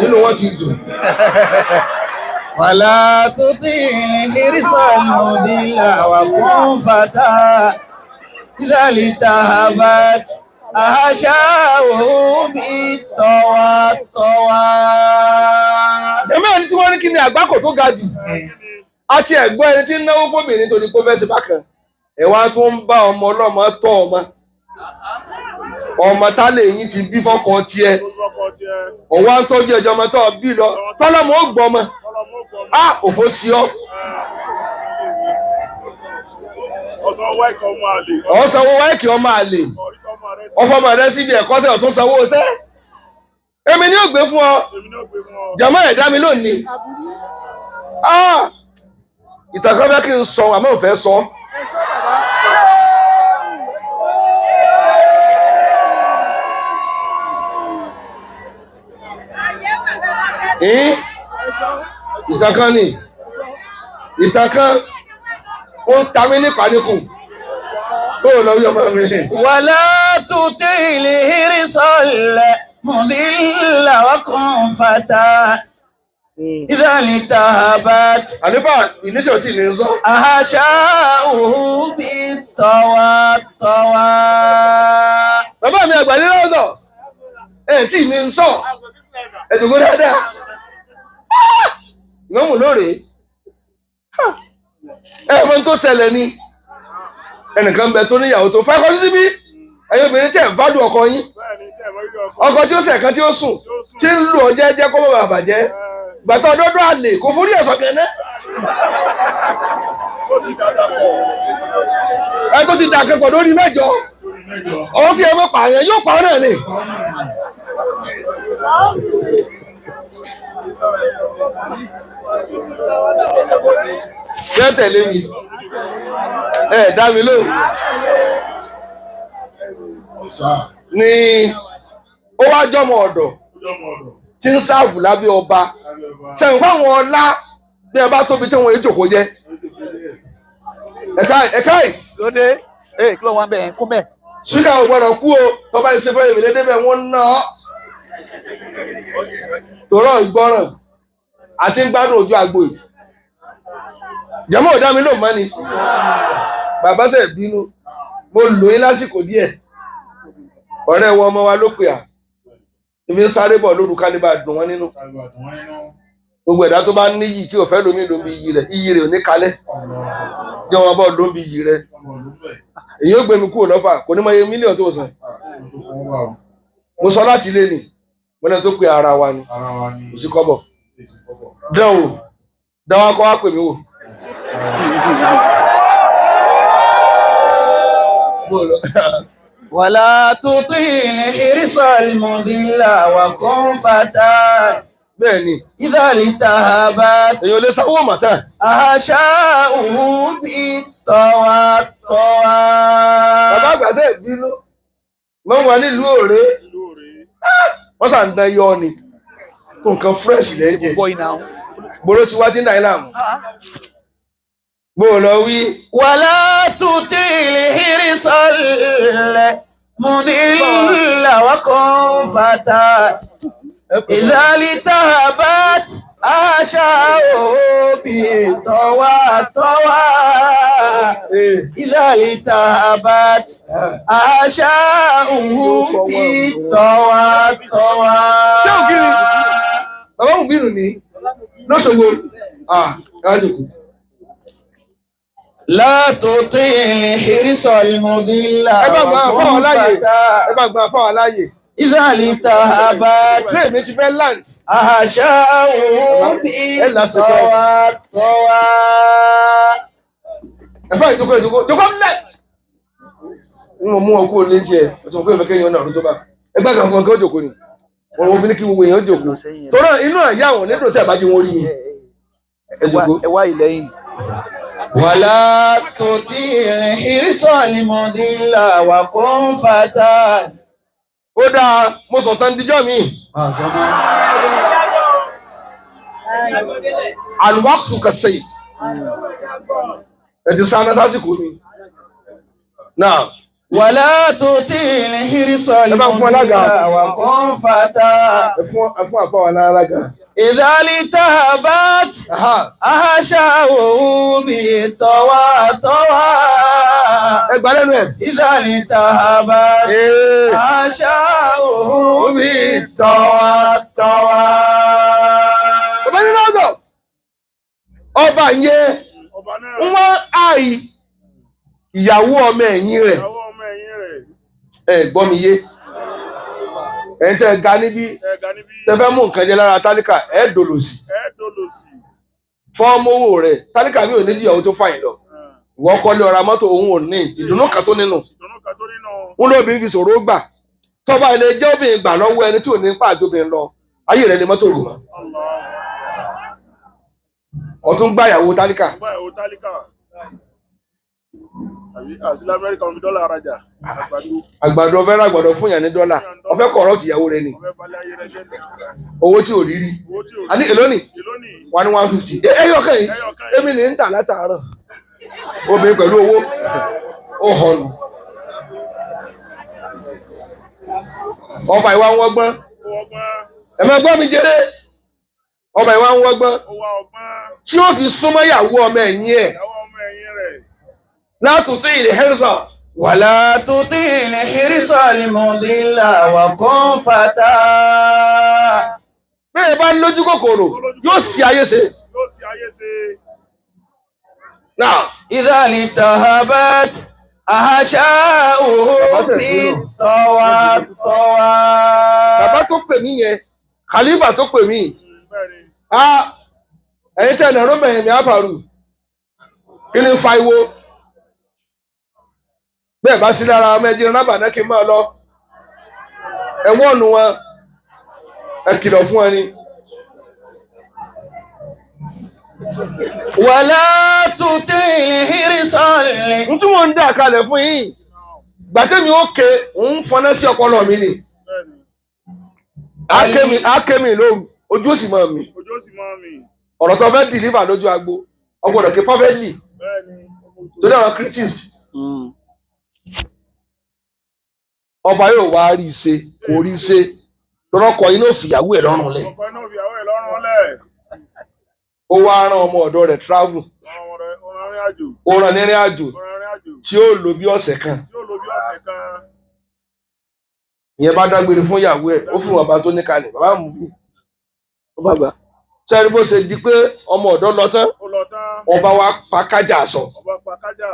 [SPEAKER 1] nínú wọn ti dùn.
[SPEAKER 3] wàlá tó tí ìrìnsọ̀ ìmọ̀dílà wà kún fàtà ìdálítà àbát àṣà òbí tọwàtọwà.
[SPEAKER 1] jẹ́mọ́ ẹni tí wọ́n ní kí ni àgbákò tó ga jù àti ẹ̀gbọ́n ẹni tí ń náwó fóbìnrin torí pé ó fẹ́ ṣe bákan ẹ̀wá tó ń bá ọmọ ọlọ́mọ tọ́ ọmọ tá lè yín ti bí fọ́kọ tiẹ̀ ọwọ́ ń tọ́jú ẹjọ́ ọmọ tó bí lọ tọ́lọ́mọ ó gbọ́ ọmọ òfò sí ọ. ọ̀sánwó wáìkì ọmọ àlè ọfọmọ rẹ síbi ẹ̀kọ́ sẹ́wọ̀n tó sanwó sẹ́ èmi ni ó gbé fún ọ jàmọ́ ẹ̀dá mi lónìí ìtàkọ́ fẹ́ kí n sọ àmọ́ ò fẹ́ sọ. ìtàkàn ni ìtàkàn ó ń ta mí nípa níkùn bóò lọ yọmọ mi.
[SPEAKER 3] wàlá tó tẹ ilé irisọ̀lẹ̀ mọ̀dílà wákùn fàtà ìdálítà àbát.
[SPEAKER 1] àníbà ìníṣẹ́ tí ní sọ.
[SPEAKER 3] àṣà òbí tọwàtọwà.
[SPEAKER 1] bàbá mi àgbà nílò ọ̀nà tí ní sọ ẹ̀dùnkún dáadáa ìmọ̀mù lóore ẹ̀mọ́ tó ṣẹlẹ̀ ni ẹnìkan bẹ tó níyàwó tó fẹ́ kọjú síbí ẹ̀yin obìnrin tẹ̀ fádùn ọkọ yín ọkọ tí ó ṣẹ̀kan tí ó sùn tí ń lù ọ jẹ́jẹ́ kó bàbà bàjẹ́ gbàtọ́ ọdọ́dọ́ àlè kò forí ẹ̀sọ́ kẹ́nẹ́ ẹ tó ti dàkẹ́pọ̀ lórí mẹ́jọ ọwọ́ kí ẹ mọ́ pààyàn yóò pa ọ́ náà lè. Ṣé tẹ̀lé mi? Dá mi lóhùn. Ní ó wá jọmọ ọ̀dọ̀ tí ń sáàfù lábẹ́ ọba. Ṣẹ̀yìn fáwọn ọlá bí ẹ bá tóbi tí wọ́n yé jòkó jẹ́. Ẹ̀ka ì.
[SPEAKER 4] Lóde, kí ló wá ń bẹ̀ ẹ̀ ń kún bẹ̀?
[SPEAKER 1] Ṣíkà ò gbọ́dọ̀ kú o, tọ́ba ìṣe fẹ́ ìrìnlẹ̀ débẹ̀ wọ́n ná ọ́. Tòrọ̀ ìgbọ́ràn àti ń gbádùn ojú agbo yìí. Jẹ́mọ́ ò dá mi lóhùn mọ́ ni. Bàbá ṣe bínú, mo lò yín lásìkò díẹ̀. Ọ̀rẹ́ wọ ọmọ wa ló pè à. Ibi ń sáré bọ̀ lóru kálíbà dùn wọ́n nínú. Gbogbo ẹ̀dá tó bá níyì tí ò fẹ́ lómi ló ń bi iyì rẹ̀ ò ní kalẹ̀. Jẹ́ wọn bọ̀ ló ń bi iyì rẹ̀. Èyí ó gbé mi kúrò lọ́fà kò ní mọ iye mílíọ̀nù tó sàn. Mo sọ láti ilé ni mo náà tó pe ara wa ni kò sí kọ́bọ̀ dán o dán wa kọ́ wá pè mí wò.
[SPEAKER 3] wàlá tó tí ìrìnsọ̀lẹ̀ mọ̀dílà wákùn fàtà.
[SPEAKER 1] bẹ́ẹ̀ ni
[SPEAKER 3] ìdálítà àbát.
[SPEAKER 1] èèyàn lè sanwó màtá.
[SPEAKER 3] àṣà òbí tọwàtọwà.
[SPEAKER 1] bàbá àgbàṣe ìbínú wọ́n wà nílùú Òré wọ́n sàn dán yọ ni nǹkan fresh lẹ́jẹ̀ gbòòrò tí wá tí ń dà ilá mú gbòòrò wí.
[SPEAKER 3] wàlá tó tí ìrìnsọ̀lẹ̀ mọ̀dílà wákùn fàtà ìdálítà àbát. àṣà òbí tọwàtọwà. ìdálítà àbát. àṣà òbí tọwàtọwà.
[SPEAKER 1] ṣé ògiri bàbá òbínú ni lọ́sọ̀gbọ̀ rájòkó
[SPEAKER 3] لا تطع الحرص المضل
[SPEAKER 1] ẹ bá gba fáwọn
[SPEAKER 3] وكن
[SPEAKER 1] láàyè
[SPEAKER 3] فتى
[SPEAKER 1] ẹ bá gba fáwọn láàyè
[SPEAKER 3] إذا التهبت
[SPEAKER 1] ṣé èmi ti fẹ́ land
[SPEAKER 3] أحشاؤه بالطوى طوى
[SPEAKER 1] ẹ fà ìjókòó jókòó ńlẹ̀ n ò mú ọ kúrò ní jẹ ẹ tó ń pè é kéèyàn náà ló tó bá ẹ gbàgbà fún ọ kí ó jókòó ni wọn fi ní kí gbogbo èèyàn jókòó torí inú àyà àwọn nílò tí a bá jí wọn rí mi ẹ jókòó.
[SPEAKER 4] ẹ wá ìlẹ́yìn.
[SPEAKER 3] ولا تطع الحرص المضل وكن فتى
[SPEAKER 1] ó dáa mo sọ tán díjọ́ mi alwaqtu kasayf ẹ ti sáná sásìkò mi náà
[SPEAKER 3] ولا تطع الحرص
[SPEAKER 1] bá fún alága.
[SPEAKER 3] المضل وكن فتى
[SPEAKER 1] ẹ fún àfọwọ́ alága.
[SPEAKER 3] إذا التهبت أحشاؤه بالطوى طوى
[SPEAKER 1] ẹ gbà lẹ́nu ẹ̀.
[SPEAKER 3] إذا التهبت أحشاؤه بالطوى طوى
[SPEAKER 1] ọba nínú ọgọ ọba yẹn
[SPEAKER 2] ọba náà
[SPEAKER 1] ń wá àì ìyàwó ọmọ ẹ̀yìn rẹ̀
[SPEAKER 2] ìyàwó ọmọ ẹ̀yìn rẹ̀
[SPEAKER 1] ẹ gbọ́ mi yé ẹ̀ ń tẹ́ ga níbí
[SPEAKER 2] ẹ̀gá níbí
[SPEAKER 1] tẹ́fẹ́ mú nǹkan jẹ lára tálíkà ẹ̀ dòlòsì
[SPEAKER 2] ẹ̀ẹ́dọ́lọ́sì
[SPEAKER 1] fọ́ọ̀mù owó rẹ̀ tálíkà mi ò ní ìyàwó tó fàyìn lọ ìwọ kọ́lé ọ̀ra mọ́tò òun ò ní ìdùnnú kan tó nínú
[SPEAKER 2] ìdùnnú kan tó nínú
[SPEAKER 1] wọn lóbìnrin fi ṣòro gbà tọ́ba ilé jẹ́ obìnrin gbà lọ́wọ́ ẹni tí ò ní pàjọ obìnrin lọ ayé rẹ̀ lè mọ́tò rò mọ́ ọ̀tún gbà ìyàwó tálíkà
[SPEAKER 2] ọgbà ẹ̀wọ̀ tálíkà àti lamẹ́ríkà omi dọ́là arajà àgbàdo
[SPEAKER 1] àgbàdo ọ̀fẹ́ ràgbàdo fún yàn ní dọ́là ọ̀fẹ́ kọ̀ọ̀rọ̀ tìyàwó rẹ̀ ni
[SPEAKER 2] ọ̀fẹ́ balẹ̀ ayé rẹ̀ jẹ́
[SPEAKER 1] owó tí ò rí rí
[SPEAKER 2] owó tí ò
[SPEAKER 1] àní èló ni
[SPEAKER 2] èló ní
[SPEAKER 1] 150 ẹyọkàn yìí èmi ní ń tà látàárọ̀ obìnrin pẹ̀lú owó ó hànú ọba ìwà ń wọ́gbọ́n
[SPEAKER 2] owó ọgbọ́n
[SPEAKER 1] ẹ̀mọ́ gbọ́ mi jẹ́rẹ́ ọba ìwà ń wọ́gbọ́n
[SPEAKER 2] owó ọgbọ́n
[SPEAKER 1] tí ó fi súnmọ́ ìyàwó ọmọ ẹ̀yìn ẹ̀
[SPEAKER 2] ìyàwó ọmọ ẹ̀yìn rẹ̀
[SPEAKER 1] látùtù ilẹ̀ hẹ́rìsọ̀
[SPEAKER 3] ولا تطع الحرص المضل وكن فتى
[SPEAKER 1] bẹ́ẹ̀ bá lójú kòkòrò yóò sì ayé ṣe
[SPEAKER 2] yóò sì ayé ṣe
[SPEAKER 1] náà
[SPEAKER 3] إذا التهبت أحشاؤه بالطوى طوى
[SPEAKER 1] bàbá tó pè mí yẹn khalifa tó pè mí
[SPEAKER 2] bẹ́ẹ̀ ni
[SPEAKER 1] ẹ̀yin tẹ̀ nàró bẹ̀yẹn mi àbàrù kí ni fa iwo bẹ́ẹ̀ bá sí lára ọmọ ẹ̀jẹ̀ náà bàdá kí n máa lọ ẹ̀wọ̀n ọ̀nù wọn ẹ kìlọ̀ fún ẹni.
[SPEAKER 3] ولا تطع الحرص
[SPEAKER 1] n tí wọ́n ń dà kalẹ̀ fún yín gbàtẹ́mi ó ké ń fọná sí ọpọlọ mi ni
[SPEAKER 2] bẹ́ẹ̀ ni
[SPEAKER 1] ákémi lóru ojú ó sì mọ́ mi
[SPEAKER 2] ojú ó sì mọ́ mi
[SPEAKER 1] ọ̀rọ̀ tó fẹ́ dìlífà lójú agbo ọgbọ́dọ̀ kí perfectly
[SPEAKER 2] bẹ́ẹ̀ ni
[SPEAKER 1] tó dáwọn critics ọba yóò wá rí i ṣe kò rí i ṣe tọrọkọ yín ló fìyàwó ẹ̀ lọ́rùn lẹ̀
[SPEAKER 2] ọkọ inú ìyàwó ẹ̀ lọ́rùn lẹ̀
[SPEAKER 1] ó wá rán ọmọ ọ̀dọ̀ rẹ̀ travel
[SPEAKER 2] ọ̀rìn àjò
[SPEAKER 1] ó rán nírìn àjò
[SPEAKER 2] ọ̀rìn àjò
[SPEAKER 1] tí ó lò bí ọ̀sẹ̀ kan
[SPEAKER 2] tí ó lò bí ọ̀sẹ̀ kan
[SPEAKER 1] ìyẹn bá dágbére fún ìyàwó ẹ̀ ó fún bàbá tó ní kalẹ̀ bàbá mú mi ó bàbá sẹ́ni bó ṣe di pé ọmọ ọ̀dọ̀ lọ tán
[SPEAKER 2] ó lọ tán
[SPEAKER 1] ọba wa pa kájà sọ
[SPEAKER 2] ọba pa kájà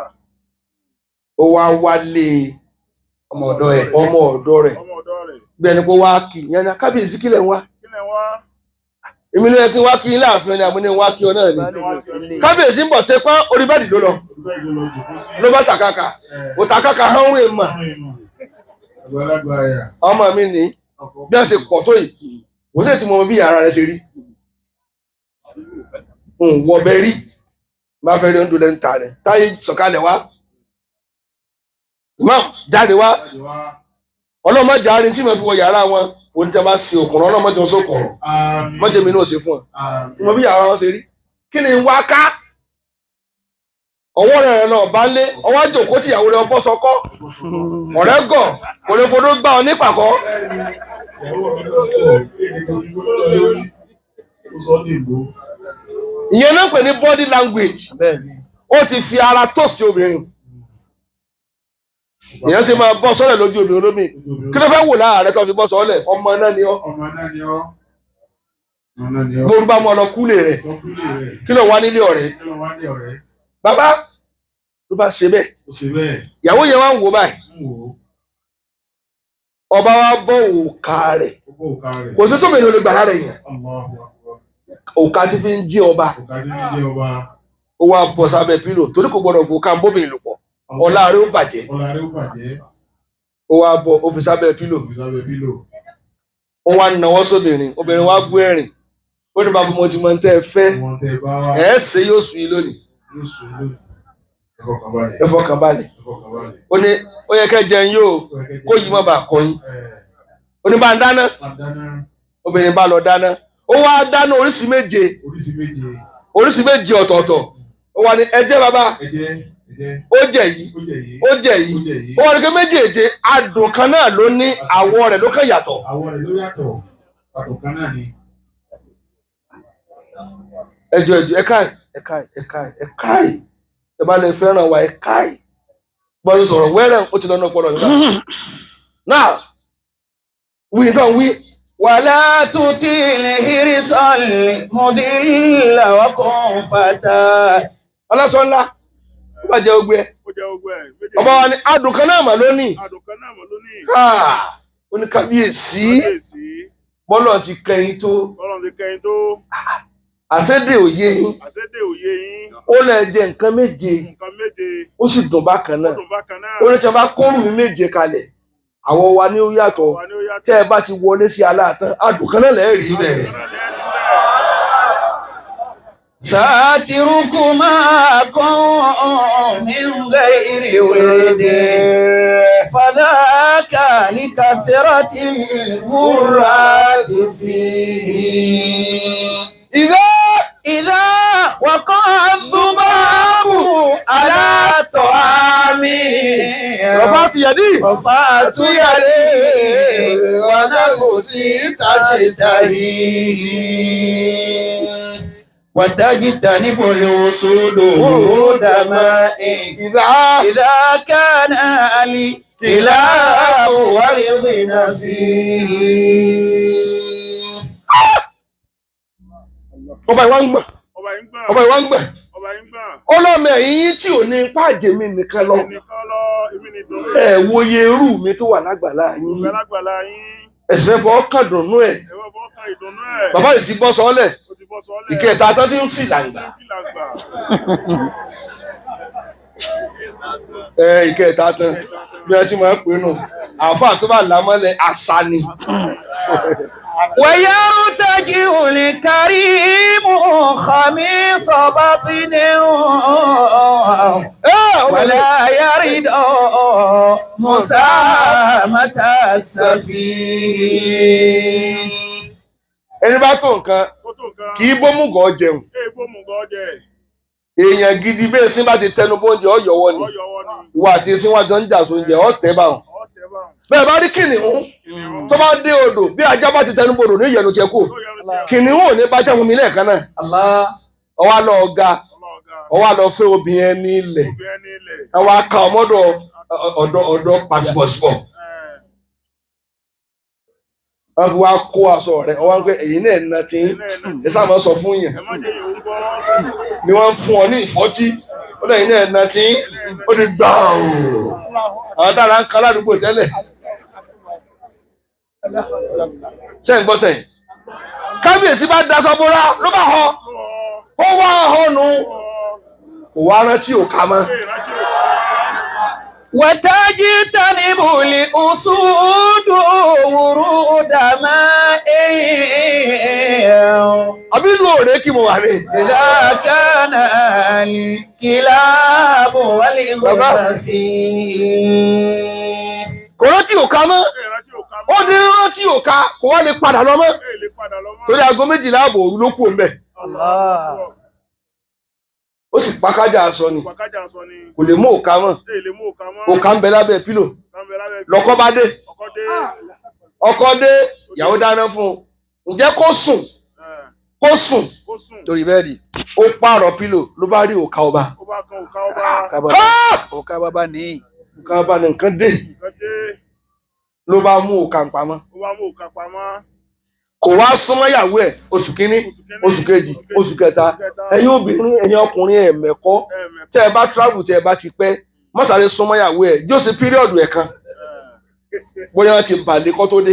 [SPEAKER 1] ó wá wálé ọmọ ọ̀dọ̀ rẹ̀
[SPEAKER 2] ọmọ ọ̀dọ́ rẹ̀
[SPEAKER 1] bí ẹni pé wá kì í yẹn ní kábíyèsí kílẹ̀ ń wá
[SPEAKER 2] kílẹ̀ wá
[SPEAKER 1] èmi ló yẹ kí n wá kí n láàfin ni àmúni wá kí ọ náà ni kábíyèsí ń bọ̀ tẹ pé orí bẹ́ẹ̀dì ló lọ ló bá tàkàkà ó tàkàkà hánwó èèmà ọmọ mi ní bí wọ́n ṣe pọ̀ tó yìí kò sí ètí mọ bí ara rẹ̀ ṣe rí wọ bẹ rí má fẹ́ rí oúnjẹ lẹ́nu ta rẹ̀ táyé sọ̀kalẹ̀ wá imam jáde wá ọlọ́mọdé arin tí mo fi wọ yàrá wọn oníjà bá ṣe òkùnrin ọlọ́mọdé ọsọ kọ̀rọ̀ mọ́jẹ́ mi náà ṣe fún ọ mo bí yàrá wọn ṣe rí kí ni wá ká ọwọ́ rẹ̀ náà bá lé ọwọ́ àjòkó tí ìyàwó rẹ̀ ọbọ̀ sọkọ́ ọ̀rẹ́ gọ̀ kò lè fodó gbá ọ nípàkọ́. ìyẹn náà pè ní body language ó ti fi ara tó sí obìnrin ìyẹn sì máa bọ́ sọ́lẹ̀ lójú obìnrin olómi kí ló fẹ́ wò lára rẹ tó fi bọ́ sọ́lẹ̀ ọmọ náà ni ọ́ bó ń bá mọ lọ kúlè rẹ̀ kí ló wá nílé ọ̀rẹ́ bàbá ló bá ṣe bẹ́ẹ̀
[SPEAKER 2] Ó ṣe bẹ́ẹ̀.
[SPEAKER 1] ìyàwó yẹn wá ń wò báyìí
[SPEAKER 2] Ń wò ó.
[SPEAKER 1] ọba wa bọ́ òkà rẹ̀
[SPEAKER 2] Ó bọ́ òkà rẹ̀.
[SPEAKER 1] kò sí tó mẹ́rin olè gbà lára èèyàn
[SPEAKER 2] Allahu Akbar.
[SPEAKER 1] òkà ti fi ń jí ọba
[SPEAKER 2] Òkà tí ń jẹ́ ọba.
[SPEAKER 1] ó wá bọ́ sábẹ́ pílò torí kò gbọ́dọ̀ fò ká ń bóbìnrin lò pọ̀ ọlá rẹ̀ ó bàjẹ́
[SPEAKER 2] Ọlá rẹ̀ ó bàjẹ́.
[SPEAKER 1] ó wá bọ́ ó fi sábẹ́ pílò
[SPEAKER 2] Ó fi sábẹ́ pílò.
[SPEAKER 1] ó wá nawọ́ sóbìnrin obìnrin wá bú ẹ̀rìn ó ní bàbá mo ti mọ tẹ́ ẹ fẹ́
[SPEAKER 2] Wọ́n tẹ́ bá wá.
[SPEAKER 1] ẹ̀ ṣe yóò sùn yín lónìí
[SPEAKER 2] Yóò sùn lónìí. Ẹ fọkàn balẹ̀.
[SPEAKER 1] ẹ fọkàn balẹ̀
[SPEAKER 2] Ẹ fọkàn balẹ̀.
[SPEAKER 1] ó ní ó yẹ kẹ́ jẹun yóò kó yìí má bàa kọ yín ó ní bá ń dáná
[SPEAKER 2] Dáná
[SPEAKER 1] obìnrin bá lọ dáná ó wá dáná oríṣi méje
[SPEAKER 2] oríṣi méje.
[SPEAKER 1] ọ̀tọ̀ọ̀tọ̀ ó wá ní ẹ jẹ bàbá
[SPEAKER 2] Ẹ̀jẹ̀.
[SPEAKER 1] ó jẹ yìí
[SPEAKER 2] Ó jẹ yìí.
[SPEAKER 1] ó jẹ yìí ó wá ní pé méjèèje adùn kan náà ló ní àwọ̀ rẹ̀ ló kàn yàtọ̀
[SPEAKER 2] Àwọ̀ rẹ̀ ló yàtọ̀. Àtọ̀ kan náà ni.
[SPEAKER 1] ẹjọ ẹkáì ẹ bá lè fẹ́ràn wa ẹkáì bọ́sù sọ̀rọ̀ wẹ́rẹ̀ ó ti lọ́nà ọpọlọ yìí náà wí tán wí
[SPEAKER 3] ولا تطيل حرص المضل وكن فتى.
[SPEAKER 1] aláṣọ ńlá ó bá jẹ ogbé ẹ
[SPEAKER 2] Ó jẹ́ ogbó ẹ̀.
[SPEAKER 1] ọba wa ní adùn kan náà mà lónìí
[SPEAKER 2] Àdùn kan náà mọ̀ lónìí.
[SPEAKER 1] ó ní kábíyèsí
[SPEAKER 2] Kábíyèsí.
[SPEAKER 1] bọ́lọ̀ ti kẹyìn tó
[SPEAKER 2] Ọlọ́run ti kẹ́yìn tó.
[SPEAKER 1] àṣẹ́dè òye yín
[SPEAKER 2] Àṣẹ́dé òye yín.
[SPEAKER 1] ó lè jẹ nǹkan méje
[SPEAKER 2] Nǹkan méje.
[SPEAKER 1] ó sì dùn bákan náà
[SPEAKER 2] Ọdún bákan náà.
[SPEAKER 1] ó ní tí a bá kóòrù mi méje kalẹ̀ àwọ̀ wa ní ó yàtọ̀
[SPEAKER 2] Wà ní ó yàtọ̀.
[SPEAKER 1] tẹ́ ẹ bá ti wọlé sí aláàtán adùn kan náà lẹ́ẹ̀ rí bẹ́ẹ̀.
[SPEAKER 3] ساتركما كن من غير ورد فذاك لكثرة المراد فيه. إذا وقع الذباب على طعامي
[SPEAKER 1] رفعت يدي
[SPEAKER 3] رفعت يدي ونفسي تشتهي وتجتنب الوصول ورود ماء إذا كان الكلاب والغنى فيه.
[SPEAKER 1] ọba ìwà ń gbọ̀n
[SPEAKER 2] Ọba yín gbà.
[SPEAKER 1] ọba ìwà ń gbọ̀n
[SPEAKER 2] Ọba yín gbà.
[SPEAKER 1] ọlọ́mọ ẹ̀yìn tí ò ní pàjẹ́ mi nìkan lọ
[SPEAKER 2] Ẹnìkan lọ èmi nìdùn.
[SPEAKER 1] ẹ wòye irú mi tó wà lágbàlá yín
[SPEAKER 2] Ìgbàlagbàlà yín.
[SPEAKER 1] ẹ̀sìn fẹ́ fọ́ kàn dùnú ẹ̀
[SPEAKER 2] Ẹ̀wọ̀n bọ́ ká ìdùnnú ẹ̀.
[SPEAKER 1] bàbá yìí ti bọ́ sọ́ọ́lẹ̀
[SPEAKER 2] Ó ti bọ́ sọ́lẹ̀.
[SPEAKER 1] ìkẹta tó ti ń fìlàǹgbà
[SPEAKER 2] Fìlàgbà.
[SPEAKER 1] ìkẹta tán bí wọ́n ti máa ń pè nù àáfàá tó bá lámọ́lẹ̀ àṣà ni.
[SPEAKER 3] ويرتجئ الكريم خميس بطن ولا يرد مسامة السفيه.
[SPEAKER 1] ẹni bá tó nǹkan
[SPEAKER 2] Ó tó nǹkan.
[SPEAKER 1] kì í bómùgọ̀ jẹun
[SPEAKER 2] Èèbó mú gọ́ jẹ.
[SPEAKER 1] èèyàn gidi bẹ́ẹ̀ sí bá ti tẹnu bóúnjẹ ọ̀yọ́wọ́ ni
[SPEAKER 2] Ọ̀yọ́wọ́ ni.
[SPEAKER 1] ìwà àti ìsínwájọ ń jà sóúnjẹ ọ̀tẹ̀ báwọn.
[SPEAKER 2] Ọ̀tẹ̀ bá.
[SPEAKER 1] bẹ́ẹ̀ bá rí kìnìún tó bá dé odò bí ajá bá ti tẹnu bodò ní ìyẹnu jẹ kú
[SPEAKER 2] Ó yẹnu tí a.
[SPEAKER 1] kìnìún ò ní bá jẹun mi lẹ́ẹ̀kan náà
[SPEAKER 3] الله.
[SPEAKER 1] ọwọ́ lọ ga
[SPEAKER 2] Ọlọ́ọ̀gá.
[SPEAKER 1] ọwọ́ lọ fẹ́ obìnrin ẹni ilẹ̀
[SPEAKER 2] Obìnrin ní ilẹ̀.
[SPEAKER 1] àwọn aka ọmọdọ ọ̀dọ̀ pàṣípọ̀ṣípọ̀ wọ́n fi wá kó aṣọ rẹ̀ ọwọ́ pé èyí náà ń na tí ẹ sáà máa sọ fún yẹn
[SPEAKER 2] Ẹ má jẹ́ yòó gbọ́.
[SPEAKER 1] ni wọ́n ń fún ọ ní ìfọ́tí ó lẹ́yìn náà ń na tí ó ti gbà ó àwọn tára ń kan ládùúgbò tẹ́lẹ̀ ṣé ń gbọ́ tẹ̀ kábíyèsí bá daṣọ bóra ló bá họ ó wá ọ̀nù kò wá rántí òkà mọ́.
[SPEAKER 3] وتجتنب الأسود ورود ماء
[SPEAKER 1] àbí ìlú òré kí mo wà ní.
[SPEAKER 3] إذا كان الكلاب والغنى فيه.
[SPEAKER 1] kò rántí òkà mọ́
[SPEAKER 2] Ìrántí òkà
[SPEAKER 1] ó ní rántí òkà kò wá lè padà lọ mọ́
[SPEAKER 2] lè padà lọ mọ́.
[SPEAKER 1] torí aago 12 òru ló kù ńbẹ̀
[SPEAKER 2] Allah.
[SPEAKER 1] ó sì pákájà aṣọ ni
[SPEAKER 2] Wàkájà sọ ni.
[SPEAKER 1] kò lè mú òkà mọ́
[SPEAKER 2] Lè mú òkà mọ́.
[SPEAKER 1] òkà ń bẹ lábẹ́ pílò
[SPEAKER 2] Lábẹ́ lábẹ́.
[SPEAKER 1] lọ́kọ́ bá dé
[SPEAKER 2] Ọkọ dé.
[SPEAKER 1] ọkọ dé ìyàwó dáná fún un ǹjẹ́ kó sùn
[SPEAKER 2] Ó sùn.
[SPEAKER 4] lórí bẹ́ẹ̀dì
[SPEAKER 1] ó pààrọ̀ pílò ló bá rí òkà ọba
[SPEAKER 2] Ó bá kan òkà ọba.
[SPEAKER 4] ọ̀ká bàbá ní
[SPEAKER 1] òkà ọba ní nǹkan dé
[SPEAKER 2] Nǹkan dé.
[SPEAKER 1] ló bá mú òkà ń pamọ́
[SPEAKER 2] Ó bá mú òkà pamọ́.
[SPEAKER 1] kò wá súnmọ́ ìyàwó ẹ̀ oṣù kínní oṣù kejì oṣù kẹta ẹ̀yin obìnrin ẹ̀yin ọkùnrin ẹ̀ mẹ́kọ́ tẹ́ ẹ bá travel tẹ́ ẹ bá ti pẹ́ mọ́sàárẹ̀ súnmọ́ ìyàwó ẹ̀ yóò ṣe píríọ̀dù ẹ̀ kan bóyá wọ́n ti bàlẹ̀ kọ́ tó dé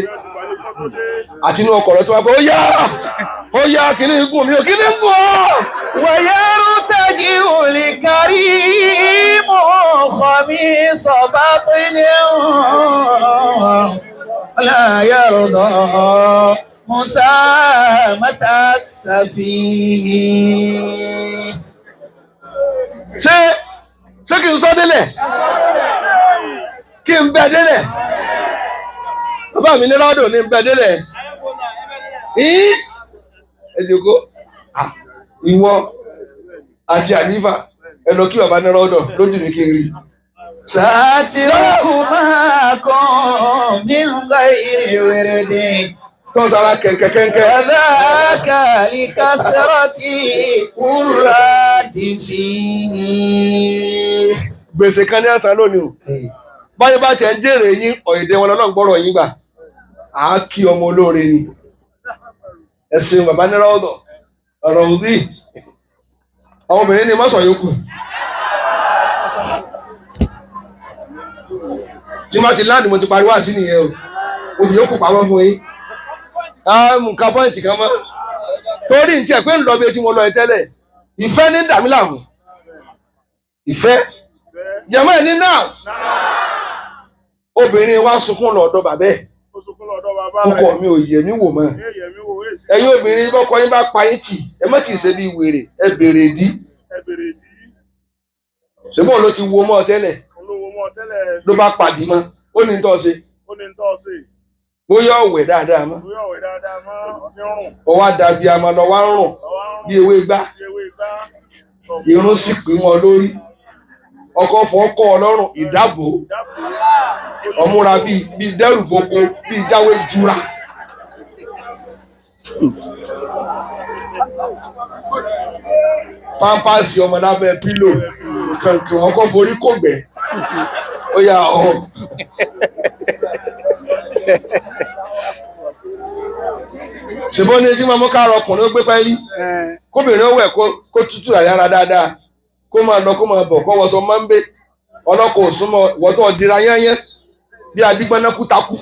[SPEAKER 1] àti inú ọkọ̀ rẹ̀ tó wá pé ó yá kíní gùn mi ò kíní gùn ọ́.
[SPEAKER 3] ويرتجئ الكريم خميس بطن لا يرضى مسامة السفيه.
[SPEAKER 1] ṣé kí n sọ délẹ̀ kí n bẹ délẹ̀ bàbá mi ní rọ́dọ̀ ní bẹ délẹ̀ ẹ̀dẹ̀kọ́ ìwọ àti àlífà ẹ lọ kí bàbá ní rọ́dọ̀ lójú mi kí n rí.
[SPEAKER 3] ساترهما كن من غير ورد
[SPEAKER 1] tó ń sara kẹ̀kẹ́kẹ́kẹ́.
[SPEAKER 3] كذاك لكثرة الوراد فيه.
[SPEAKER 1] gbèsè kan ní àṣà lónìí o báyìí bá tiẹ̀ ń jèrè yín ọ̀yẹ̀dẹ̀ wọn lọ́nà gbọ́rọ̀ yín gbà á kí ọmọ olóore ni ẹ ṣeun bàbá ní rọ́dọ̀ ọ̀rọ̀ òdì àwọn obìnrin ní mọ́sàn yòókù tí má ti láàdì mo ti pariwo àti nìyẹn o fi yòókù pamọ́ fún yín nǹkan pọ́ìntì kan mọ́ torí ní tiẹ̀ pé ń lọ bí etí mo lọ ẹ tẹ́lẹ̀ ìfẹ́ ní dàmí làwọn ìfẹ́ jẹ̀mọ́ ẹ̀ ní náà obìnrin wa sunkún lọ́dọ̀ bàbá ẹ̀ ọkọ mi ò yẹ mí wò mọ́ ẹ̀yin obìnrin bọ́kọ yín bá pa yín tì ẹ má tì í ṣe bí wèrè ẹ bèrè dí ṣùgbọ́n ló ti wo mọ́ tẹ́lẹ̀ ló bá pàdé mọ́ ó ní tọ́ ṣe bóyá ọ̀wẹ̀ dáadáa mọ́ ọwọ́ dàbí àmọ́ lọ́wọ́ ń rùn bí ewé gbá irun sì pín wọn lórí ọkọ fọkọ ọlọ́run ìdábò ọmúra bíi dẹ́rù boko bíi jáwé jura. pampasi ọmọ lábẹ́ pílò kankan ọkọ forí kò gbẹ ó yà ọ. ṣùgbọ́n ní tí mo mú káàrọ̀ ọkùnrin ó gbé pẹ́ẹ́lí kóbìnrin ó wẹ̀ kó tútù àyàrá dáadáa kó máa lọ kó máa bọ̀ kó wọ́n sọ máa ń bẹ ọlọ́kọ̀ òsúnmọ́ ìwọ́tọ̀ dira yányán bí adigbọ́nà kú takú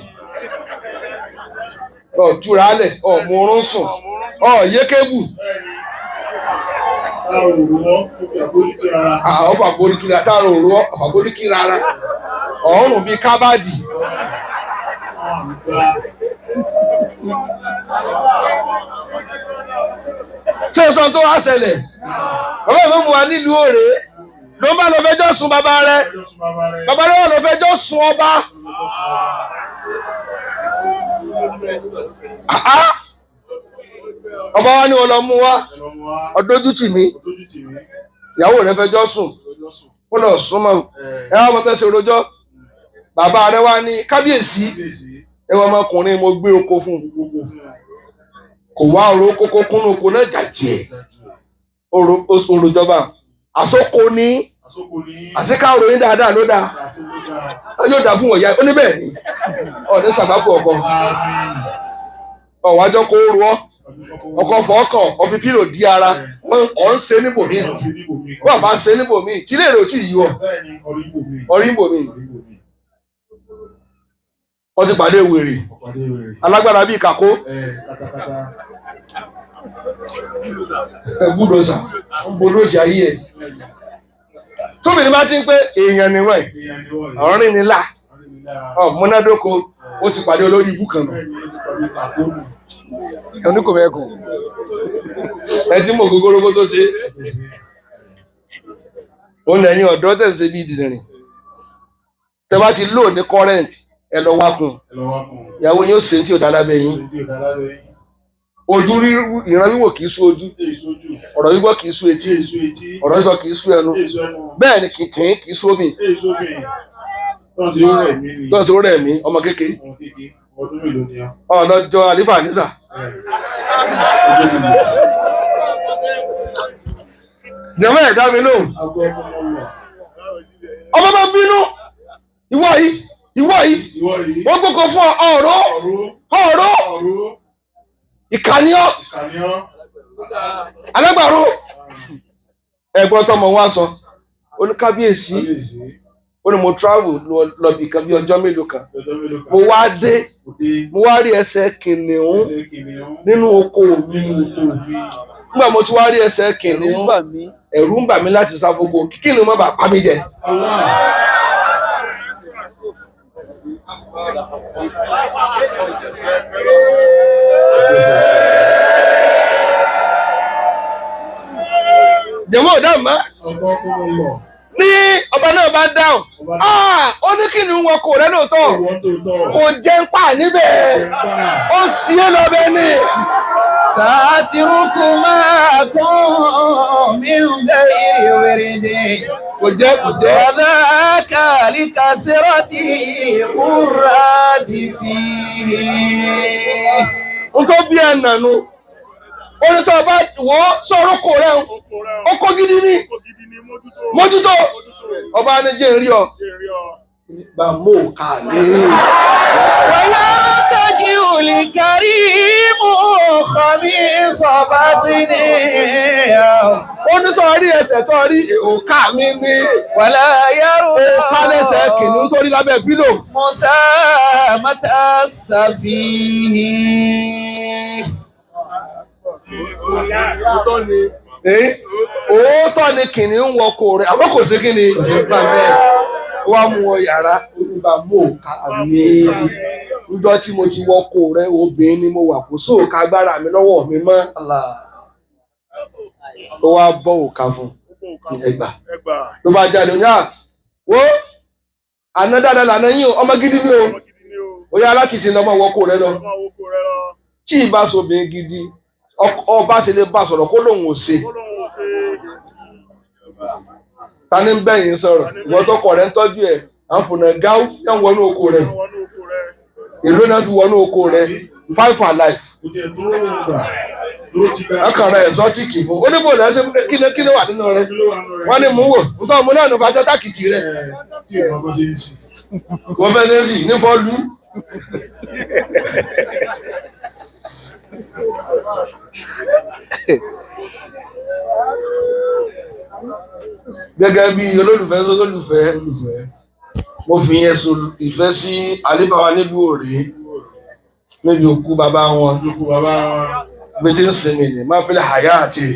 [SPEAKER 1] túra alẹ̀ mòrún sùn yékébù. ọ̀fà àforíkì rárá ọ̀rùn bíi kábàdì. ṣé o sọ tó wá ṣẹlẹ̀ bàbá ìwé mu wa nílùú Òré ló bá lọ fẹjọ́ sùn bàbá rẹ̀ bàbá rẹ̀ wà lọ fẹjọ́ sùn ọba. ọba wa ní wọn lọ mú wa ọdójútì mi ìyàwó rẹ̀ fẹjọ́ sùn ó lọ súnmọ́ ẹ wá mọ fẹsẹ̀ rojọ́ bàbá rẹ̀ wá ní kábíyèsí ẹ wọ ọmọkùnrin mo gbé oko fún un kò wá ọ̀rọ̀ kókó kúnnú oko náà jàjẹ òròjọba àsokò ní àsìká òròyìn dáadáa ló dáa yóò dáa fún ọ̀yá oníbẹ̀ ni ọ̀dẹ sàgbákò ọkọ ọ̀wájọ́ kó rú ọ ọkọ fọ́ọ̀kọ̀ ọfi pílò di ara ọ̀ ń ṣe níbòmí wọ́n bá ń ṣe níbòmí tí lè rò tí yí ọ ọ̀rí níbòmí wọ́n ti pàdé wèrè alágbára bíi kàkó gbúdọ̀sà gbúdọ̀sì ayé ẹ̀ tóbìnrin bá ti ń pé èèyàn níwọ̀n ọ̀rìn nílà múnádóko ó ti pàdé olórí ibú kan nù
[SPEAKER 4] oníkò mẹ́kù
[SPEAKER 1] ẹ tí mo gógórógó tó ṣe ó lẹ́yìn ọ̀dọ́ tẹ̀sí bí ìdìrín tẹ́ bá ti lò ní current ẹ lọ wákùn ìyàwó yóò ṣe tí ò dá lábẹ́ yín ojú ìran wíwò kìí sú ojú ọ̀rọ̀ gbígbọ́ kìí sú etí ọ̀rọ̀ sísọ kìí sú ẹnu bẹ́ẹ̀ ni kìtìn kìí sú omi tó ń ṣe rẹ̀ mí ọmọ kékeré ọ̀nàjọ àlífà nísà jẹ́mọ́ ẹ̀dá mi lóhùn ọmọ bá bínú ìwọ yìí wọ́n gbogbo fún ọ̀rọ̀ ìkànnìọ́ alágbàro ẹ̀gbọ́n tọmọ wa sọ oníkábíyèsí ó ní mo travel lọ bí kan bí ọjọ́ mélòó kan mo wá dé mo wá rí ẹsẹ̀ kìnìún nínú oko mi nígbà mo ti wá rí ẹsẹ̀ kìnìún ẹ̀rù ń bà mí láti sá gbogbo kí ni mo bá pa mí jẹ. jẹ̀mọ́ ò dáhùn mọ́ ní ọba náà bá dáhùn ó ní kí ni wọn kò rẹ́ lóòótọ́ kò jẹ́ ń pa níbẹ̀ ó sì é lọ́bẹ̀ ni.
[SPEAKER 3] sàtìrúkú máa kún mi ń gbé ìrìwèrèdè
[SPEAKER 1] kò jẹ́
[SPEAKER 3] ọ̀dà kàlíkà sírọ́tì kúrà dì sí i.
[SPEAKER 1] n tó bí ẹ̀ nànú onítọ̀ ọba wọ́n sọ̀rọ̀ kò rẹ̀ ó kó gidi ní mójútó ọba ní jẹ́ rí ọ bá mú ká ní.
[SPEAKER 3] wàlá tají òlì kárí mú kọ́mí sọ̀bá tí ní.
[SPEAKER 1] ó ní sọ rí ẹsẹ̀ tó rí òkà mi ní.
[SPEAKER 3] wàlá yàrá
[SPEAKER 1] òkà lẹ́sẹ̀ kìnnìún tó rí lábẹ́ pílò.
[SPEAKER 3] musa mata sàfihì.
[SPEAKER 1] òótọ́ ni kìnìún wọ kò rẹ̀ àmọ́ kò sí kíni wá mú ọ yàrá oníbà mú òkà mi níjọ́ tí mo ti wọ kò rẹ̀ obìnrin ni mo wà kó sóòkà agbára mi lọ́wọ́ mi mọ́ ó wá bọ́ òkà fún ẹgbà ló bá jáde ní wo àná dáadáa lànà yín ọmọ gidi ni ó yá láti sin ọmọ wọ kò rẹ̀ lọ tí ì bá sobìnrin gidi ọba ṣe lè bá sọ̀rọ̀ kó lóun ò ṣe ta ní bẹ́yìn sọ̀rọ̀ ìwọ́n tó kọ̀ rẹ̀ ń tọ́jú ẹ̀ àǹfọ̀nà gáú yẹn ń wọnú oko rẹ̀ èló náà fi wọnú oko rẹ̀ 5 for life ọkàn rẹ̀ ẹ̀sọ́tìkì fún oníbò rẹ̀ ṣe kílé wà nínú rẹ̀ wọ́n ní mú wò nítorí ọmọ náà ló bá jẹ́ tákìtì rẹ̀ wọ́n fẹ́ ṣe é sì ní fọ́ọ̀lù. Gẹ́gẹ́ bí olólùfẹ́ mo fi yẹn so ìfẹ́ sí àlébáwa nílùú Òré níbi òkú bàbá wọn bí tí ń sinmi ní máa fi lè àyà àti